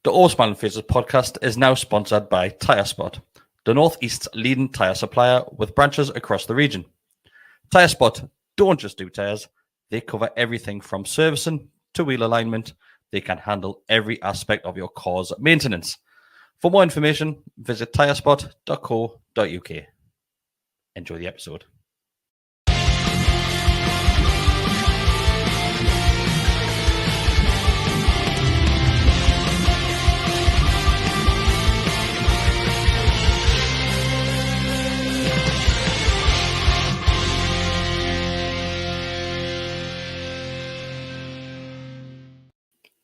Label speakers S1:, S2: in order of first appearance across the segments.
S1: The All Smiling Faces podcast is now sponsored by Tyre Spot, the Northeast's leading tyre supplier with branches across the region. Tyre Spot don't just do tyres, they cover everything from servicing to wheel alignment. They can handle every aspect of your car's maintenance. For more information, visit tyrespot.co.uk. Enjoy the episode.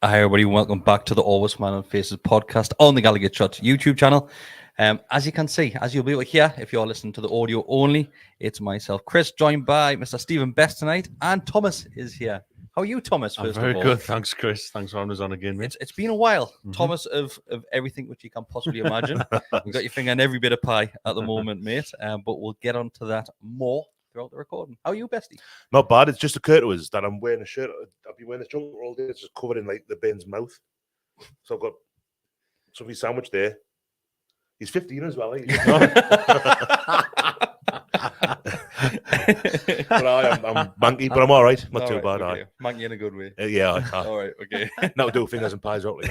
S1: Hi everybody, welcome back to the Always Smiling Faces podcast on the Gallowgateshots YouTube channel. As you can see, as you'll be able to hear if you're listening to the audio only, it's myself, Chris, joined by Mr. Stephen Best tonight, and Thomas is here. How are you, Thomas?
S2: I'm very good, thanks, Chris. Thanks for having us on again, mate.
S1: It's been a while, Thomas, of everything which you can possibly imagine. You've got your finger in every bit of pie at the moment, mate, but we'll get on to that more throughout the recording. How are you, Bestie?
S3: Not bad. It's just occurred to us that I'm wearing a shirt. I've been wearing this jumper all day. It's just covered in like the Ben's mouth. So I've got something sandwich there. He's 15 as well. But I'm manky, but I'm all right. Not too bad.
S1: Okay. Manky in a good way.
S3: Yeah.
S1: All right. Okay.
S3: Now do fingers and pies out like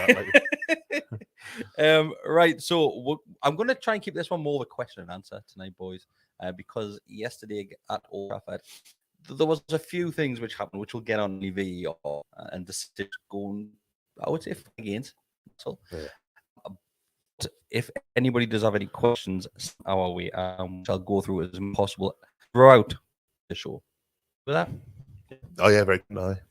S3: that.
S1: Right. So I'm going to try and keep this one more of a question and answer tonight, boys. Because yesterday at Old Trafford, there was a few things which happened, which we'll get on the VAR and the decision going, I would say, against. So, if anybody does have any questions our way, shall go through it as much as possible throughout the show. With that?
S3: Oh yeah, very good.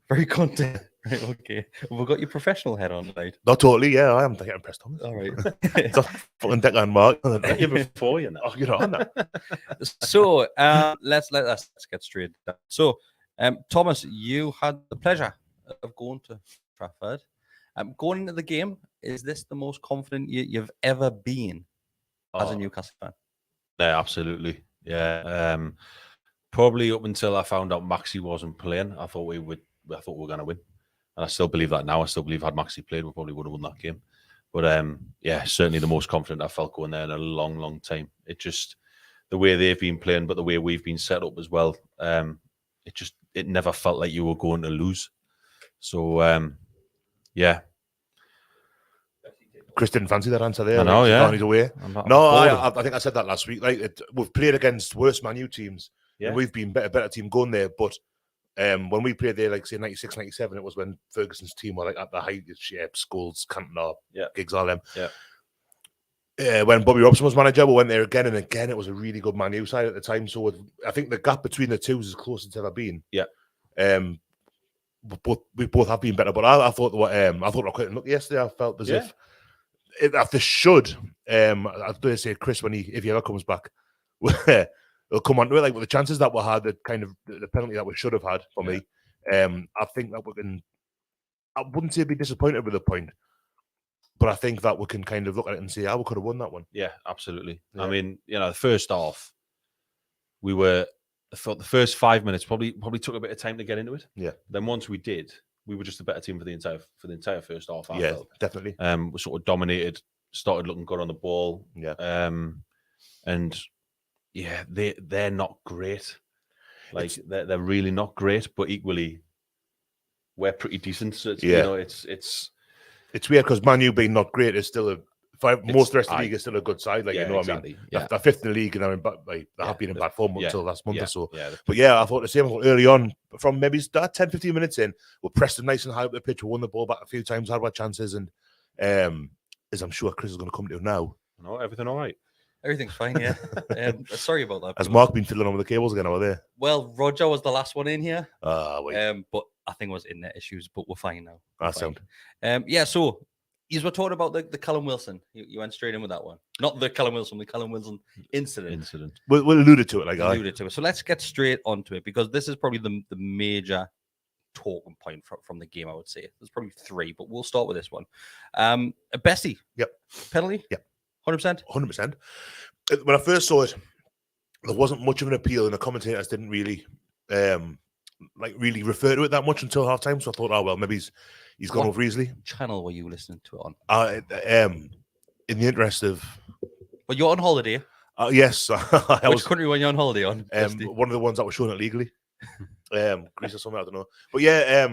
S1: Very content. Right, okay. We've got your professional head on tonight.
S3: Not totally, yeah. I am getting impressed on this.
S1: All right.
S3: It's a fucking Declan Mark.
S2: You before you know.
S3: Oh, you're on that.
S1: So let's get straight down. So, Thomas, you had the pleasure of going to Trafford. Going into the game, is this the most confident you've ever been as a Newcastle fan?
S2: Yeah, absolutely. Yeah. Probably up until I found out Maxi wasn't playing, I thought we were going to win. And I still believe that now. I still believe had Maxi played, we probably would have won that game. But yeah, certainly the most confident I felt going there in a long, long time. It just, the way they've been playing, but the way we've been set up as well, it never felt like you were going to lose. So, yeah.
S3: Chris didn't fancy that answer there.
S2: I know, yeah.
S3: On his way. I think I said that last week. Like we've played against worse Man U teams. Yeah. And we've been better team going there, but when we played there, like say 96, 97, it was when Ferguson's team were like at the height. Scholes, Cantona, Giggs, all them. Yeah. When Bobby Robson was manager, we went there again and again. It was a really good Man U side at the time. So I think the gap between the two is as close as it's ever been. Yeah. We both have been better, but I thought I thought quite look yesterday. I felt as if after should I'd dare say Chris if he ever comes back. It'll come on to it, like with the chances that we had, the penalty that we should have had for me. I think that we can. I wouldn't say be disappointed with the point, but I think that we can kind of look at it and say, we could have won that one.
S2: Yeah, absolutely. Yeah. I mean, the first half, I thought the first 5 minutes probably took a bit of time to get into it. Yeah. Then once we did, we were just a better team for the entire first half. I felt.
S3: Definitely.
S2: We sort of dominated, started looking good on the ball. Yeah. And. Yeah, they're not great. Like they're really not great, but equally, we're pretty decent. So it's,
S3: it's weird because Man U being not great is still most of the rest of the league is still a good side. Like what I mean. Yeah. They're fifth in the league and they have been in bad form until last month or so. Yeah. But I thought the same early on. From maybe 10, 15 minutes in, we pressed them nice and high up the pitch. We won the ball back a few times, had our chances, and as I'm sure Chris is going to come to now.
S2: No, everything all right.
S1: Everything's fine, yeah. Sorry about that.
S3: Has Mark been fiddling on with the cables again over there?
S1: Well, Roger was the last one in here.
S3: Wait.
S1: But I think it was internet issues, but we're fine now.
S3: That's sound.
S1: So you were talking about the Callum Wilson. You went straight in with that one. Not the Callum Wilson incident.
S3: We'll allude to it.
S1: So let's get straight onto it, because this is probably the major talking point from the game, I would say. There's probably three, but we'll start with this one. Bestie.
S3: Yep.
S1: Penalty?
S3: Yep.
S1: 100%?
S3: 100%. When I first saw it, there wasn't much of an appeal, and the commentators didn't really like really refer to it that much until half time. So I thought, oh well, maybe he's gone over easily.
S1: Channel were you listening to it
S3: on? In the interest of,
S1: but you're on holiday.
S3: Yes,
S1: Which country were you on holiday on?
S3: One of the ones that was showing it legally. Greece or something, I don't know. But yeah,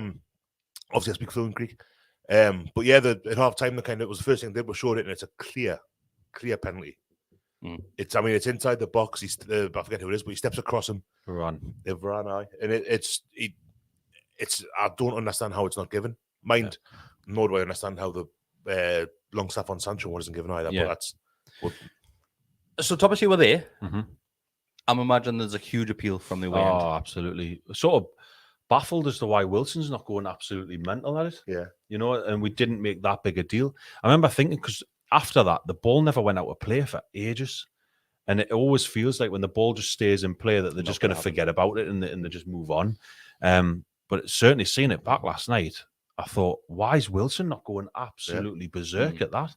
S3: obviously I speak fluent Greek. But yeah, at half time, it was the first thing they did was showed it, and it's a clear penalty. It's inside the box. I forget who it is, but he steps across him. Varane, and it's I don't understand how it's not given. Nor do I understand how the Longstaff on Sancho one isn't given either.
S1: Yeah.
S3: But
S1: so Thomas, you were there. I'm imagining there's a huge appeal from the away end.
S2: Oh, absolutely. Sort of baffled as to why Wilson's not going absolutely mental at it.
S3: Yeah.
S2: And we didn't make that big a deal. I remember thinking, because after that, the ball never went out of play for ages. And it always feels like when the ball just stays in play that they're just going to forget about it and they just move on. But certainly seeing it back last night, I thought, why is Wilson not going absolutely berserk at that?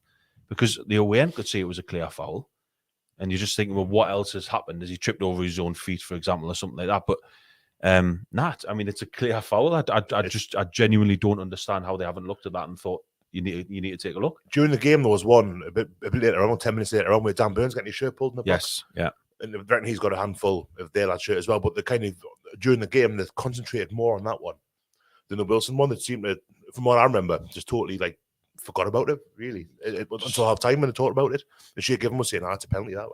S2: Because the away end could see it was a clear foul. And you're just thinking, well, what else has happened? Has he tripped over his own feet, for example, or something like that? But it's a clear foul. I genuinely don't understand how they haven't looked at that and thought, you need to take a look.
S3: During the game, there was one a bit later on, 10 minutes later on, where Dan Burns getting his shirt pulled in the box.
S2: Yes, yeah.
S3: And I reckon he's got a handful of their lad shirt as well. But during the game, they concentrated more on that one than the Wilson one. That seemed to, from what I remember, just totally forgot about it, really. Until half time when they talked about it. And Shea Given was saying, it's a penalty, that.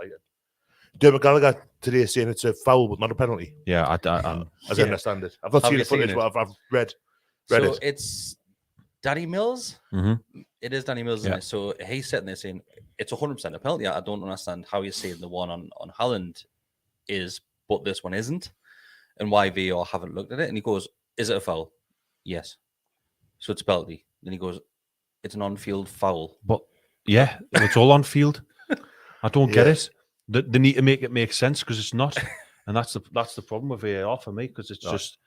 S3: Dermot Gallagher today is saying it's a foul, but not a penalty.
S2: Yeah,
S3: as I understand it. I've not seen the footage, but I've read it.
S1: So it's Danny Mills.
S2: Mm-hmm.
S1: It is Danny Mills, isn't it? So he's sitting there saying it's 100% a penalty. I don't understand how you're saying the one on Haaland is, but this one isn't, and why VAR haven't looked at it. And he goes, "Is it a foul?" Yes. So it's a penalty. Then he goes, "It's an on-field foul."
S2: But yeah, it's all on field. I don't get it. They need to make it make sense because it's not, and that's the problem with VAR for me because it's just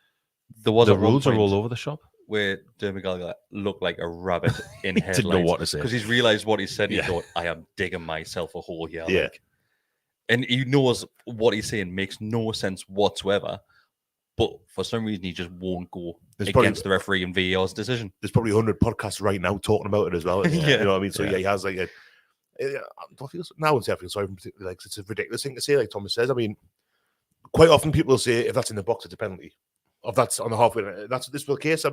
S2: the rules are all over the shop.
S1: Where Dermot Gallagher looked like a rabbit in headlights.
S2: Didn't know what to say
S1: because he's realised what he said. He thought, "I am digging myself a hole here." And he knows what he's saying makes no sense whatsoever. But for some reason, he just won't go against the referee and VAR's decision.
S3: There's probably 100 podcasts right now talking about it as well. You know what I mean? So he has I feel sorry for particularly it's a ridiculous thing to say, like Thomas says. I mean, quite often people will say if that's in the box, it's a penalty. If that's on the halfway, that's this the case.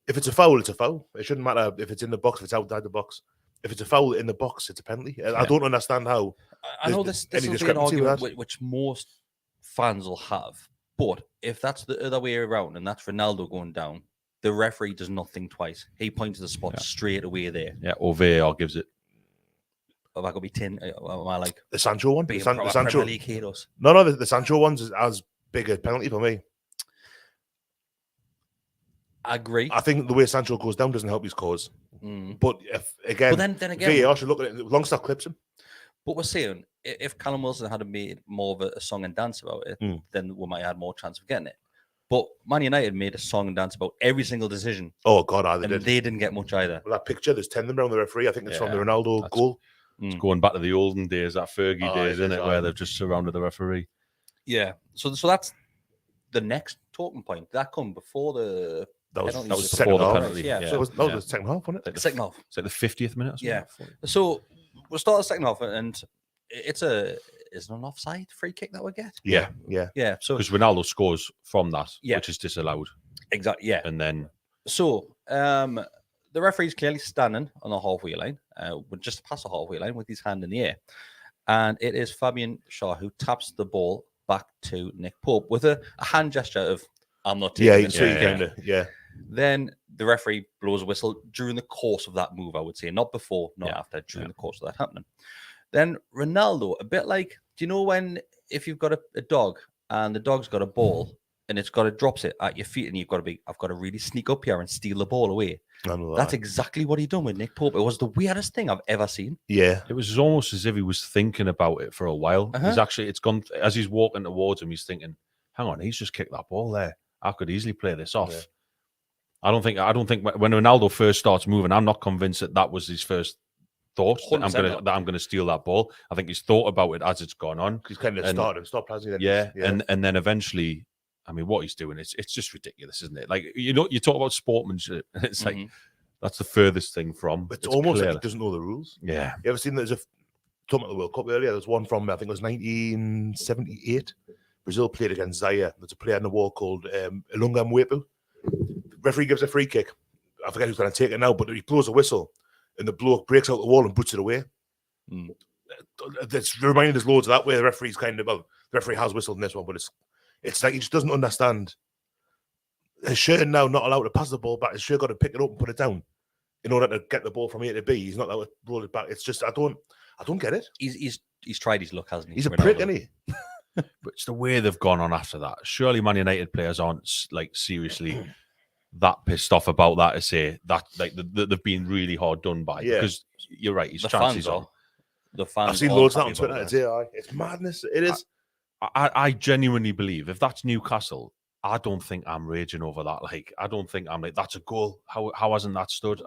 S3: If it's a foul, it's a foul. It shouldn't matter if it's in the box, if it's outside the box. If it's a foul in the box, it's a penalty. I don't understand how.
S1: I know this will be an argument which most fans will have. But if that's the other way around and that's Ronaldo going down, the referee does not think twice. He points to the spot straight away there.
S2: Yeah, or VAR gives it.
S1: Have I got to be 10? Am I like
S3: the Sancho one?
S1: The Sancho League haters.
S3: No, the Sancho one's is as big a penalty for me.
S1: I agree.
S3: I think the way Sancho goes down doesn't help his cause. But then again, VAR should look at it. Longstaff clips him.
S1: But we're saying if Callum Wilson had made more of a song and dance about it, then we might have had more chance of getting it. But Man United made a song and dance about every single decision.
S3: Oh God,
S1: they didn't get much either.
S3: Well, that picture, there's 10 of them around the referee. I think it's from the Ronaldo goal.
S2: It's going back to the olden days, that Fergie days, isn't it, where they've just surrounded the referee.
S1: Yeah. So that's the next talking point. That come before the.
S3: That was
S2: before the penalty.
S3: Yeah. So that was the second half, wasn't it?
S1: The second half.
S2: It's like the 50th minute or something.
S1: Yeah. So we'll start the second half, and it's an offside free kick that we get.
S3: Yeah.
S1: So
S2: because Ronaldo scores from that, which is disallowed.
S1: Exactly. Yeah.
S2: And then
S1: the referee's clearly standing on the halfway line, just past the halfway line with his hand in the air, and it is Fabian Schär who taps the ball back to Nick Pope with a hand gesture of "I'm not taking this."
S3: Yeah.
S1: Then the referee blows a whistle during the course of that move, I would say. Not before, not after, during the course of that happening. Then Ronaldo, a bit like, do you know if you've got a dog and the dog's got a ball and drops it at your feet and I've got to really sneak up here and steal the ball away. That's exactly what he done with Nick Pope. It was the weirdest thing I've ever seen.
S3: Yeah.
S2: It was almost as if he was thinking about it for a while. It's gone, as he's walking towards him, he's thinking, hang on, he's just kicked that ball there. I could easily play this off. Yeah. I don't think when Ronaldo first starts moving, I'm not convinced that was his first thought that I'm going to steal that ball. I think he's thought about it as it's gone on.
S3: He's kind of stopped, hasn't he?
S2: And then eventually, I mean, what he's doing, it's just ridiculous, isn't it? Like, you talk about sportsmanship, and it's like, that's the furthest thing from.
S3: It's almost like he doesn't know the rules.
S2: Yeah.
S3: You ever seen talking about the World Cup earlier? There's one from, I think it was 1978. Brazil played against Zaire. There's a player on the wall called Ilunga Mwepu. Referee gives a free kick. I forget who's going to take it now, but he blows a whistle and the bloke breaks out the wall and puts it away. It's reminded us loads of that, where the referee's the referee has whistled in this one, but it's like he just doesn't understand. His shirt now not allowed to pass the ball back. His shirt got to pick it up and put it down in order to get the ball from A to B. He's not allowed to roll it back. It's just I don't get it.
S1: He's tried his luck, hasn't he?
S3: He's a prick, isn't he?
S2: But it's the way they've gone on after that. Surely Man United players aren't like seriously that pissed off about that to say that like they've been really hard done by.
S3: Yeah.
S2: Because you're right, his
S1: The
S2: chances
S1: fans
S2: are.
S3: The fans. I've seen loads of that on Twitter. It's madness. It is.
S2: I genuinely believe if that's Newcastle, I don't think I'm raging over that. Like, I don't think I'm like, that's a goal. How hasn't that stood?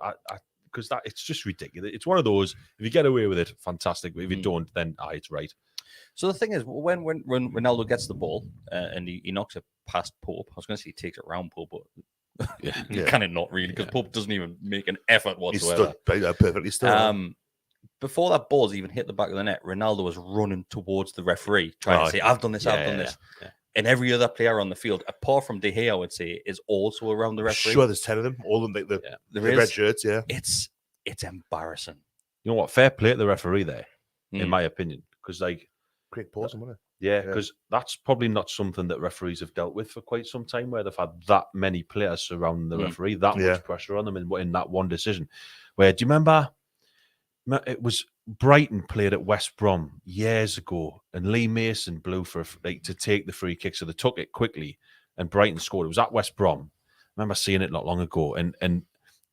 S2: Because it's just ridiculous. It's one of those. If you get away with it, fantastic. But if you don't, then it's right.
S1: So the thing is, when Ronaldo gets the ball and he knocks it past Pope, I was going to say he takes it around Pope, but he kind of not really, because Pope doesn't even make an effort whatsoever.
S3: He stood perfectly still.
S1: Before that ball's even hit the back of the net, Ronaldo was running towards the referee, trying to say, I've done this, I've done this. Yeah. And every other player on the field, apart from De Gea, I would say, is also around the referee.
S3: Sure, there's 10 of them, all of them, the red shirts,
S1: It's embarrassing.
S2: You know what? Fair play to the referee there, in my opinion. Because, like,
S3: great pause, wasn't it?
S2: Yeah, because that's probably not something that referees have dealt with for quite some time, where they've had that many players surrounding the referee, that much pressure on them in that one decision. Where, do you remember, it was Brighton played at West Brom years ago, and Lee Mason blew for to take the free kick, so they took it quickly, and Brighton scored. It was at West Brom. I remember seeing it not long ago, and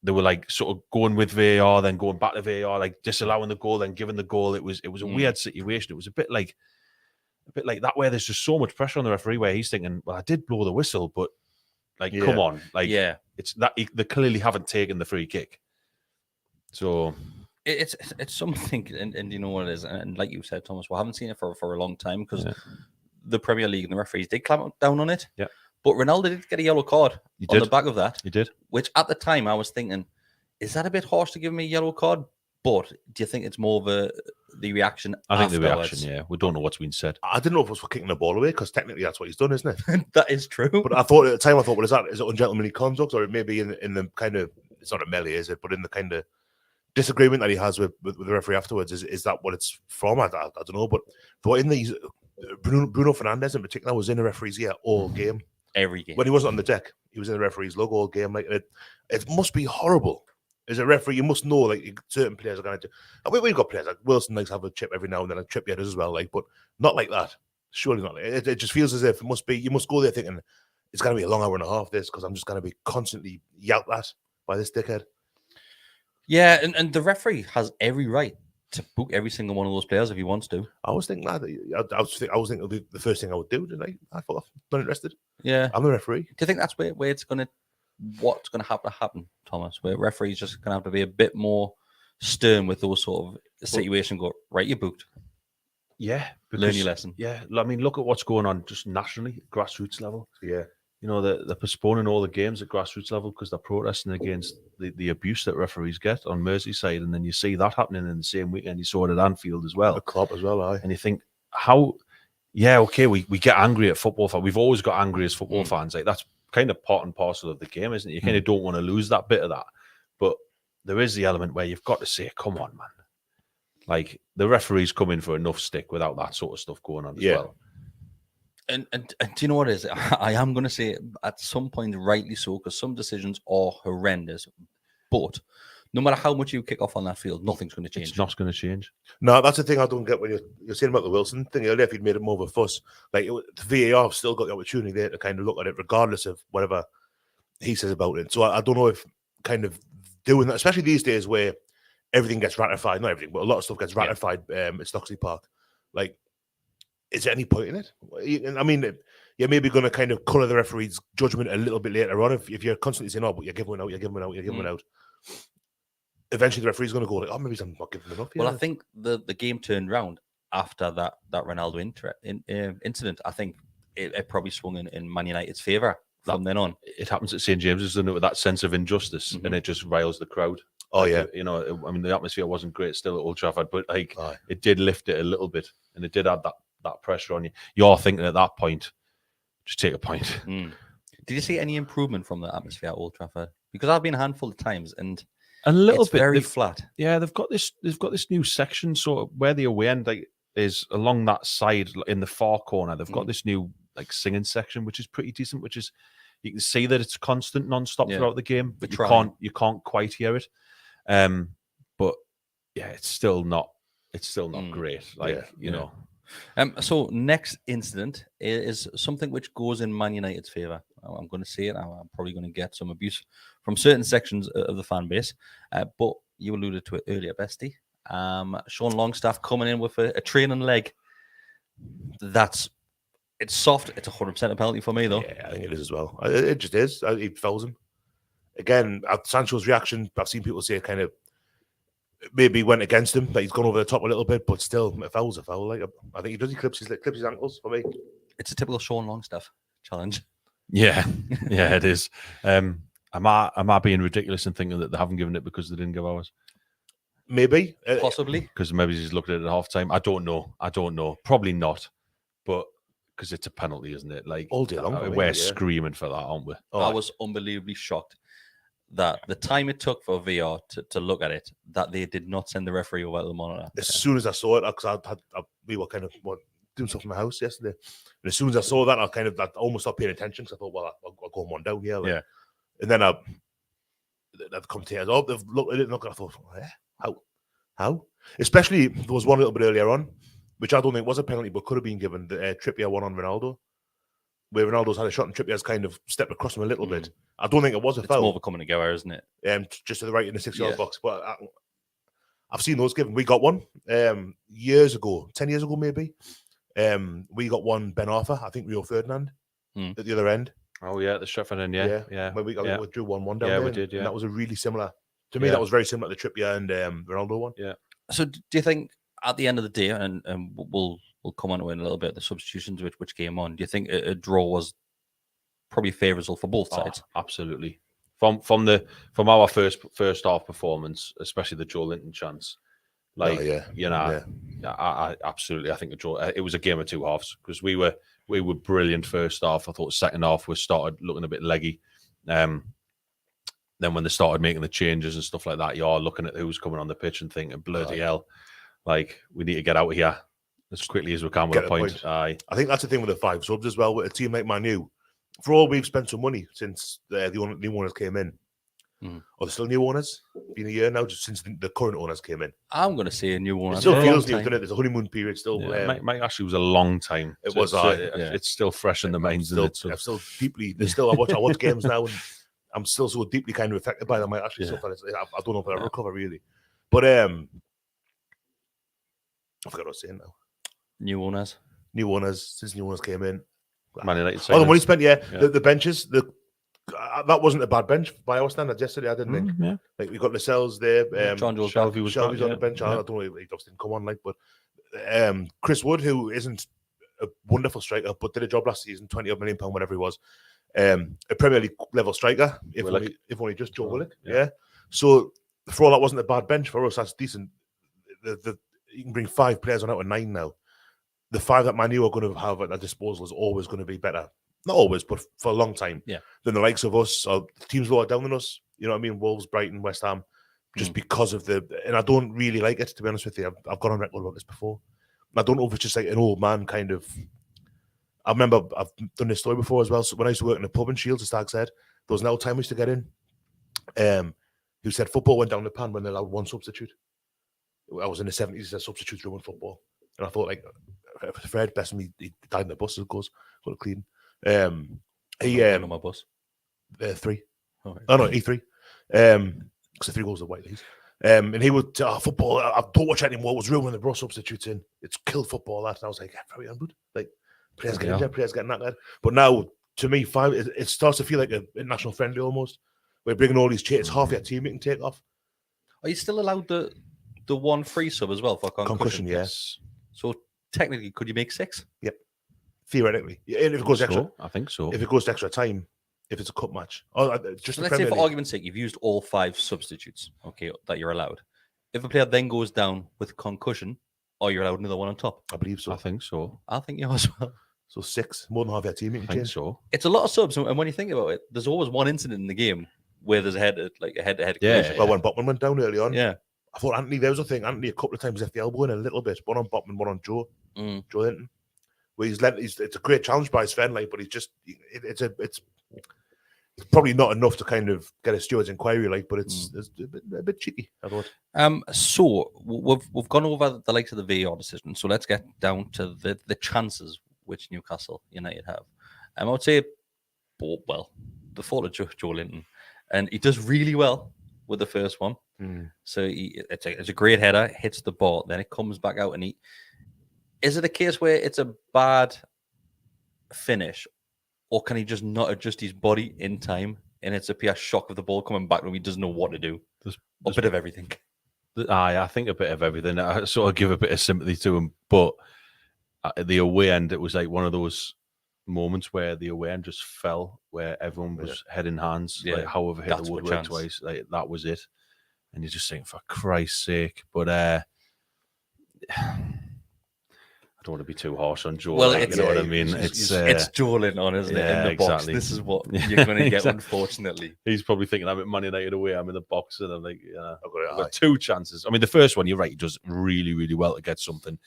S2: they were like sort of going with VAR, then going back to VAR, like disallowing the goal, then giving the goal. It was a weird situation. It was a bit like that, where there's just so much pressure on the referee, where he's thinking, well, I did blow the whistle, but like, come on, like, it's that they clearly haven't taken the free kick. So
S1: it's something, and you know what it is, and like you said, Thomas, we haven't seen it for a long time, because the Premier League and the referees did clamp down on it.
S2: Yeah.
S1: But Ronaldo did get a yellow card on the back of that.
S2: He did.
S1: Which at the time I was thinking, is that a bit harsh to give me a yellow card? But do you think it's more of the reaction?
S2: I think the reaction, yeah. We don't know what's been said.
S3: I didn't know if it was for kicking the ball away, because technically that's what he's done, isn't it?
S1: That is true.
S3: But I thought at the time, well, is it ungentlemanly conduct, or maybe in the kind of, it's not a melee, is it? But in the kind of disagreement that he has with the referee afterwards, is that what it's from? I don't know. But in these, Bruno Fernandes in particular was in the referee's ear all game.
S1: Every game.
S3: When he wasn't on the deck, he was in the referee's logo all game. Like, it must be horrible. As a referee, you must know, like, certain players are going to do. And we've got players like Wilson likes to have a chip every now and then, and chip yetters as well, like, but not like that. Surely not. It just feels as if you must go there thinking it's going to be a long hour and a half, this, because I'm just going to be constantly yelled at by this dickhead.
S2: Yeah,
S1: and the referee has every right to book every single one of those players if he wants to.
S3: I was thinking that. I was thinking it'll be the first thing I would do tonight. I thought, not interested.
S1: Yeah,
S3: I'm the referee.
S1: Do you think that's where it's going to, what's going to have to happen, Thomas? Where referees just going to have to be a bit more stern with those sort of situations. Go, right, you're booked.
S2: Yeah,
S1: learn your lesson.
S2: Yeah, I mean, look at what's going on just nationally, grassroots level.
S3: Yeah.
S2: You know, they're postponing all the games at grassroots level because they're protesting against the abuse that referees get on Merseyside. And then you see that happening in the same weekend. You saw it at Anfield as well.
S3: The club as well, aye.
S2: And you think, we get angry at football fans. We've always got angry as football fans. Like, that's kind of part and parcel of the game, isn't it? You kind of don't want to lose that bit of that. But there is the element where you've got to say, come on, man. Like, the referees come in for enough stick without that sort of stuff going on as well.
S1: And do you know what it is? I am going to say at some point, rightly so, because some decisions are horrendous. But no matter how much you kick off on that field, nothing's going to change.
S2: It's not going to change.
S3: No, that's the thing I don't get when you're saying about the Wilson thing earlier. If you'd made it more of a fuss, like the VAR have still got the opportunity there to kind of look at it, regardless of whatever he says about it. So I don't know if kind of doing that, especially these days where everything gets ratified, not everything, but a lot of stuff gets ratified at Stockley Park. Like, is there any point in it? I mean, you're maybe going to kind of colour the referee's judgment a little bit later on if you're constantly saying, oh, but you're giving one out, you're giving one out, you're giving one out. Eventually the referee's going to go like, oh, maybe I'm not giving enough.
S1: Well, I think the game turned round after that Ronaldo incident. I think it probably swung in Man United's favour from then on.
S2: It happens at St James's, doesn't it, with that sense of injustice, and it just riles the crowd.
S3: Oh,
S2: like,
S3: yeah.
S2: You know, I mean, the atmosphere wasn't great still at Old Trafford, but like it did lift it a little bit, and it did add that pressure on you. You're thinking at that point, just take a point.
S1: Did you see any improvement from the atmosphere at Old Trafford? Because I've been a handful of times, and
S2: a little bit
S1: very flat.
S2: Yeah, they've got this new section sort of where the away end is along that side in the far corner. They've got this new like singing section, which is pretty decent. Which is you can see that it's constant, non-stop throughout the game, but you can't quite hear it. But yeah, it's still not great. Like you know.
S1: So next incident is something which goes in Man United's favour. I'm going to say it. I'm probably going to get some abuse from certain sections of the fan base. But you alluded to it earlier, Bestie. Sean Longstaff coming in with a training leg. It's soft. It's 100% a penalty for me, though.
S3: Yeah, I think it is as well. It just is. He fouls him. Again, Sancho's reaction, I've seen people say kind of maybe went against him, that he's gone over the top a little bit, but still, a foul's a foul. Like I think he does. He clips his ankles for me. It's
S1: a typical Sean Longstaff challenge.
S2: Yeah, yeah, it is. Am I being ridiculous and thinking that they haven't given it because they didn't give ours?
S3: Maybe,
S1: possibly,
S2: because maybe he's looked at it at half time. I don't know. Probably not, but because it's a penalty, isn't it? Like
S3: all day long,
S2: we're screaming for that, aren't we?
S1: I was unbelievably shocked that the time it took for VR to look at it, that they did not send the referee over to the monitor.
S3: As soon as I saw it, because we were kind of doing stuff in my house yesterday, and as soon as I saw that, I almost stopped paying attention because I thought, well, I'll go one down here. Like. And then the commentators, they've looked at it, and I thought, how? Especially there was one a little bit earlier on, which I don't think was a penalty, but could have been given, the Trippier one on Ronaldo, where Ronaldo's had a shot and Trippier's kind of stepped across him a little bit. I don't think it was a foul.
S1: It's more of a coming together, isn't it?
S3: Just to the right in the 6-yard box. But I've seen those given. We got one years ago, 10 years ago maybe. We got one, Ben Arthur, I think Rio Ferdinand, at the other end.
S2: Oh, yeah, the Trafford end, yeah.
S3: When we drew 1-1 down there.
S2: We did, yeah.
S3: And that was a really similar, to me, that was very similar to Trippier and Ronaldo one.
S2: Yeah.
S1: So do you think at the end of the day, and we'll come on to it in a little bit, the substitutions which came on, do you think a draw was probably favourable for both sides?
S2: Absolutely. From our first half performance, especially the Joe Linton chance, I absolutely, I think the draw. It was a game of two halves because we were brilliant first half. I thought second half we started looking a bit leggy. Then when they started making the changes and stuff like that, you are looking at who's coming on the pitch and thinking, bloody hell, like we need to get out of here as quickly as we can with a point.
S3: I think that's the thing with the 5 subs as well. With a team like Man U, for all we've spent some money since the new owners came in. Are there still new owners? Been a year now, just since the current owners came in.
S1: I'm going to say a new owner.
S3: It still feels new, doesn't it? There's a honeymoon period still.
S2: Mike actually was a long time.
S3: It was.
S2: It's still fresh in the minds.
S3: I'm still deeply. I watch games now, and I'm still so deeply kind of affected by them. I don't know if I'll recover really, but I forgot what I was saying now.
S1: New owners
S3: since new owners came in.
S2: Man United.
S3: The money spent. The benches. That wasn't a bad bench by our standards yesterday. I didn't think.
S2: Yeah.
S3: Like we got Lascelles there.
S2: Shelby was
S3: on the bench. I don't know if he didn't come on. But Chris Wood, who isn't a wonderful striker, but did a job last season, £20 million, whatever he was. A Premier League level striker, if only just Joe Willock. Yeah. So for all that wasn't a bad bench for us. That's decent. You can bring 5 players on out of 9 now. The 5 that Man U are going to have at their disposal is always going to be better. Not always, but for a long time.
S1: Yeah.
S3: Than the likes of us or teams lower down than us. You know what I mean? Wolves, Brighton, West Ham. Just because of and I don't really like it, to be honest with you. I've gone on record about this before. I don't know if it's just like an old man kind of. I remember I've done this story before as well. So when I used to work in a pub in Shields, as Stag said, there was an old time we used to get in. Who said football went down the pan when they allowed 1 substitute. I was in the 70s, he said substitutes ruined football. And I thought, like, Fred, bless him, he died in the bus, of course, got it clean.
S1: On my bus.
S3: 3.
S1: Oh, right.
S3: Oh, no, E3. Because the 3 goals are white leagues. And he would, football, I don't watch it anymore. It was ruining the bro substitutes in. It's killed football, that. And I was like, very good. Like, players getting injured, players getting that. But now, to me, 5, it starts to feel like a international friendly almost. We're bringing all these cheats, half your team you can take off.
S1: Are you still allowed the 1 free sub as well for concussion?
S3: Yes.
S1: So technically, could you make 6?
S3: Yep. theoretically. And if it goes extra,
S2: I think so.
S3: If it goes to extra time, if it's a cup match, just
S1: so let's say for argument's sake, you've used all 5 substitutes, okay, that you're allowed. If a player then goes down with concussion, are you allowed another one on top?
S3: I believe so.
S2: I think so.
S1: I think you are as well.
S3: So 6, more than half your team.
S2: I think so.
S1: It's a lot of subs, and when you think about it, there's always one incident in the game where there's a head-to-head collision.
S3: Well, when Botman went down early on,
S1: yeah,
S3: I thought Anthony, there was a thing. Anthony a couple of times left the elbow in a little bit. One on Botman, one on Joe Linton. Where it's a great challenge by his friend, but he's just it's probably not enough to kind of get a steward's inquiry, but it's a bit cheeky, I thought.
S1: So we've gone over the likes of the VAR decision. So let's get down to the chances which Newcastle United have. I would say, the fault of Joe Linton, and he does really well with the first one. So it's a great header, hits the ball, then it comes back out, and is it a case where it's a bad finish? Or can he just not adjust his body in time, and it's a pure shock of the ball coming back when he doesn't know what to do? There's a bit of everything.
S2: I think a bit of everything. I sort of give a bit of sympathy to him, but at the away end, it was like one of those moments where the away end just fell, where everyone was head in hands, however hit the woodwork twice. That was it, and you're just saying, for Christ's sake. But I don't want to be too harsh on Joe.
S1: Well,
S2: you know what I mean?
S1: It's Joe Linton on, isn't it? In the box. This is what you're going to get, unfortunately.
S2: He's probably thinking, I'm at Man United away, I'm in the box, and I'm like, I've got 2 chances. I mean, the first one, you're right, he does really, really well to get something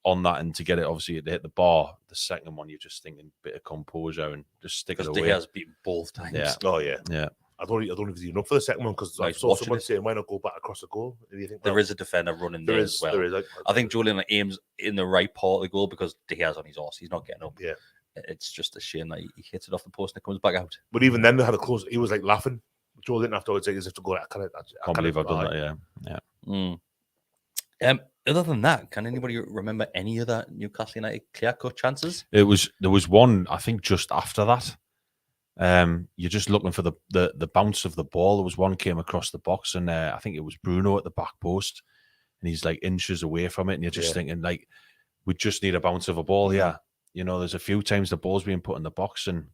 S2: on that and to get it, obviously, to hit the bar. The second one, you're just thinking a bit of composure and just stick it away.
S1: Because he has beaten both times.
S3: Yeah. Oh, yeah.
S2: Yeah.
S3: I don't know if he's enough for the second one, because I saw someone saying, why not go back across the goal?
S1: There is a defender running there as well.
S3: There is.
S1: I think Julian aims in the right part of the goal because De Gea's on his arse. He's not getting up.
S3: Yeah.
S1: It's just a shame that he hits it off the post and it comes back out.
S3: But even then, they had a close. He was laughing. Joe Linton afterwards, as if to go, I
S2: can't believe I've done that,
S3: yeah.
S1: Other than that, can anybody remember any other Newcastle United clear-cut chances?
S2: There was one, I think, just after that. You're just looking for the bounce of the ball. There was one came across the box, and I think it was Bruno at the back post, and he's inches away from it, and you're just thinking we just need a bounce of a ball. Yeah, there's a few times the ball's being put in the box, and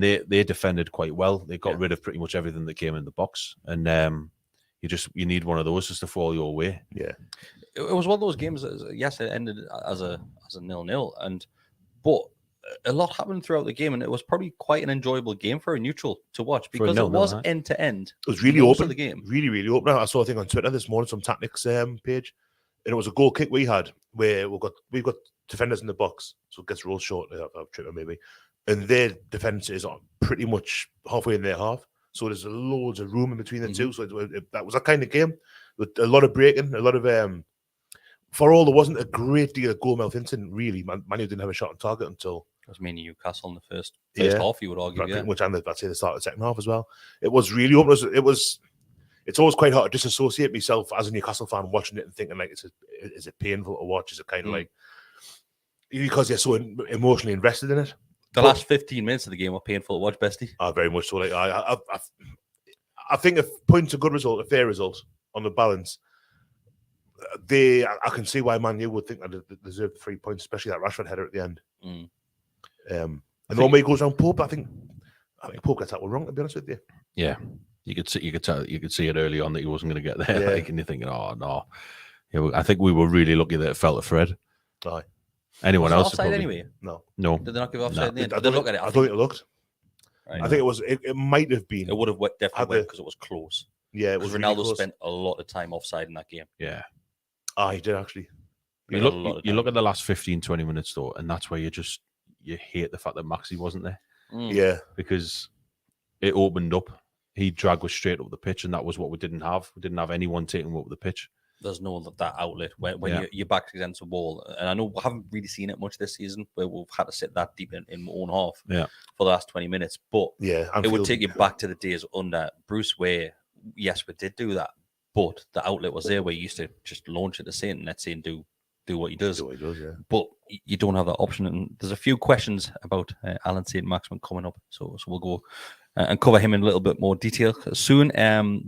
S2: they defended quite well. They got rid of pretty much everything that came in the box, and you need one of those just to fall your way.
S3: Yeah,
S1: it was one of those games. Yes, it ended as a 0-0, but a lot happened throughout the game, and it was probably quite an enjoyable game for a neutral to watch because it was end to end.
S3: It was really open.
S1: The game.
S3: Really, really open. I saw a thing on Twitter this morning, some Tactics page, and it was a goal kick we had where we've got defenders in the box, so it gets rolled short, maybe, and their defense is pretty much halfway in their half. So there's loads of room in between the two. So that was a kind of game with a lot of breaking, a lot of for all there wasn't a great deal of goal mouth incident really. Man U didn't have a shot on target until
S1: it was mainly Newcastle in the first half. You would argue,
S3: pretty much, and I'd say the start of the second half as well. It was really open. It's always quite hard to disassociate myself as a Newcastle fan watching it and thinking is it painful to watch? Is it kind of because you're so emotionally invested in it?
S1: The last 15 minutes of the game were painful to watch, Bestie.
S3: Very much so. I think if points a good result, a fair result on the balance, I can see why Man U would think that they deserve the 3 points, especially that Rashford header at the end. And the one way he goes around Pope, I think Pope gets that one wrong, to be honest with you.
S2: Yeah, you could see it early on that he wasn't going to get there. And you're thinking, oh no. Yeah, I think we were really lucky that it fell to Fred.
S3: Aye.
S2: Anyone else?
S1: Offside anyway?
S3: No.
S1: Did they not give offside in the end? Did they look at it?
S3: I don't think it looked. I think it was. It might have been.
S1: It would have definitely went because it was close.
S3: Yeah, it was.
S1: Ronaldo
S3: really
S1: spent a lot of time offside in that game.
S2: Yeah.
S3: He did actually.
S2: You look at the last 15, 20 minutes though, and that's where you hate the fact that Maxi wasn't there.
S3: Yeah. Because
S2: it opened up. He dragged us straight up the pitch, and that was what we didn't have. We didn't have anyone taking up the pitch.
S1: There's no that outlet when you're back against the wall. And I know we haven't really seen it much this season, where we've had to sit that deep in my own half for the last 20 minutes. But it would take you back to the days under Bruce where, yes, we did do that, but the outlet was there where you used to just launch it to Saint and let Saint do what he does. But you don't have that option. And there's a few questions about Alan St. Maximin coming up. So we'll go and cover him in a little bit more detail soon.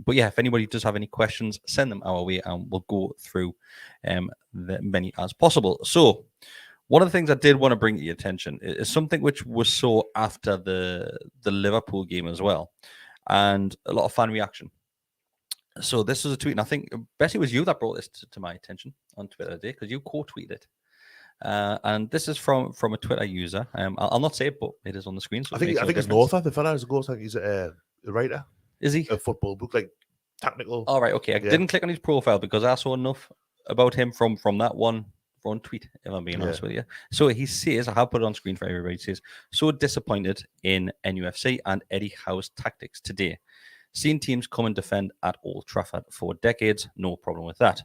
S1: But yeah, if anybody does have any questions, send them our way and we'll go through the many as possible. So One of the things I did want to bring to your attention is something which was saw after the Liverpool game as well, and a lot of fan reaction. So this was a tweet, and I think, Bessie, it was you that brought this to my attention on Twitter today, because you quote-tweeted it. And this is from a Twitter user. I'll not say it, but it is on the screen. So
S3: I think it's Norther, the fella who's a goal. I think he's a writer.
S1: Is he?
S3: A football book, like technical.
S1: All right, okay. I didn't click on his profile because I saw enough about him from that one tweet, if I'm being honest with you. So he says, I have put it on screen for everybody, he says, so disappointed in NUFC and Eddie Howe's tactics today. Seen teams come and defend at Old Trafford for decades, no problem with that.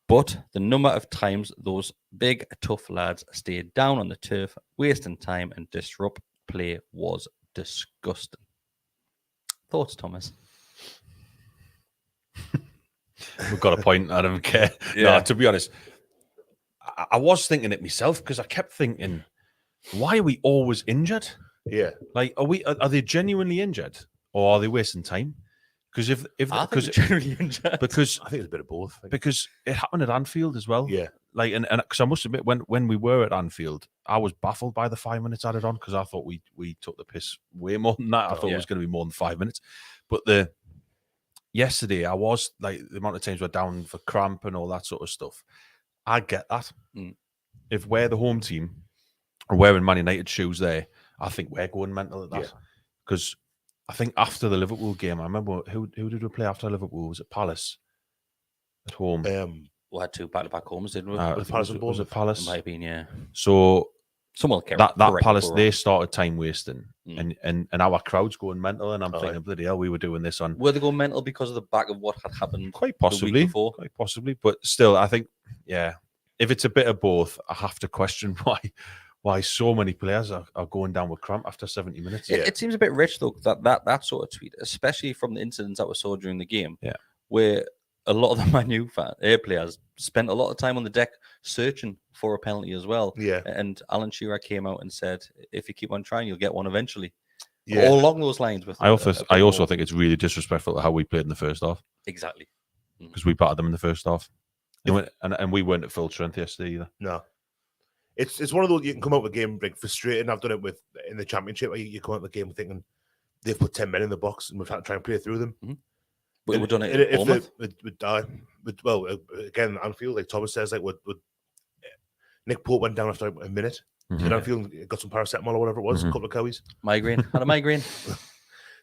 S1: But the number of times those big, tough lads stayed down on the turf, wasting time and disrupt play was disgusting. Thoughts, Thomas?
S2: We've got a point. I don't care. No, to be honest, I was thinking it myself, because I kept thinking, why are we always injured?
S3: Yeah.
S2: Like, are they genuinely injured, or are they wasting time? Because if
S1: they're genuinely injured,
S2: because
S3: I think it's a bit of both.
S2: Because it happened at Anfield as well.
S3: Yeah.
S2: Like, and because I must admit, when we were at Anfield, I was baffled by the 5 minutes added on, because I thought we took the piss way more than that. I thought it was going to be more than 5 minutes. But yesterday, I was like, the amount of times we're down for cramp and all that sort of stuff. I get that. If we're the home team or wearing Man United shoes there, I think we're going mental at that. Because I think after the Liverpool game, I remember who did we play after Liverpool? Was it Palace at home?
S1: We had two back-to-back homes, didn't we?
S2: Was it Palace?
S1: It might have been, yeah.
S2: So
S1: someone
S2: that Palace, they started time wasting, and our crowd's going mental. And I'm thinking, bloody hell, we were doing this on.
S1: Were they going mental because of the back of what had happened?
S2: Quite possibly,
S1: the week before?
S2: Quite possibly. But still, I think, if it's a bit of both, I have to question why so many players are going down with cramp after 70 minutes.
S1: It seems a bit rich, though, that sort of tweet, especially from the incidents that we saw during the game, where a lot of the Man U players spent a lot of time on the deck searching for a penalty as well.
S3: Yeah.
S1: And Alan Shearer came out and said, if you keep on trying, you'll get one eventually. Yeah. All along those lines. With
S2: I also think it's really disrespectful to how we played in the first half.
S1: Exactly.
S2: Because we battered them in the first half. And we weren't at full strength yesterday either.
S3: No. It's one of those, you can come out with a game like frustrating. I've done it in the Championship, where you come out of the game thinking they've put 10 men in the box and we've had to try and play through them.
S1: We've done it in Bournemouth.
S3: Again, Anfield, like Thomas says, like Nick Pope went down after a minute. And Anfield got some paracetamol or whatever it was, a couple of cowies.
S1: Migraine. Had a migraine.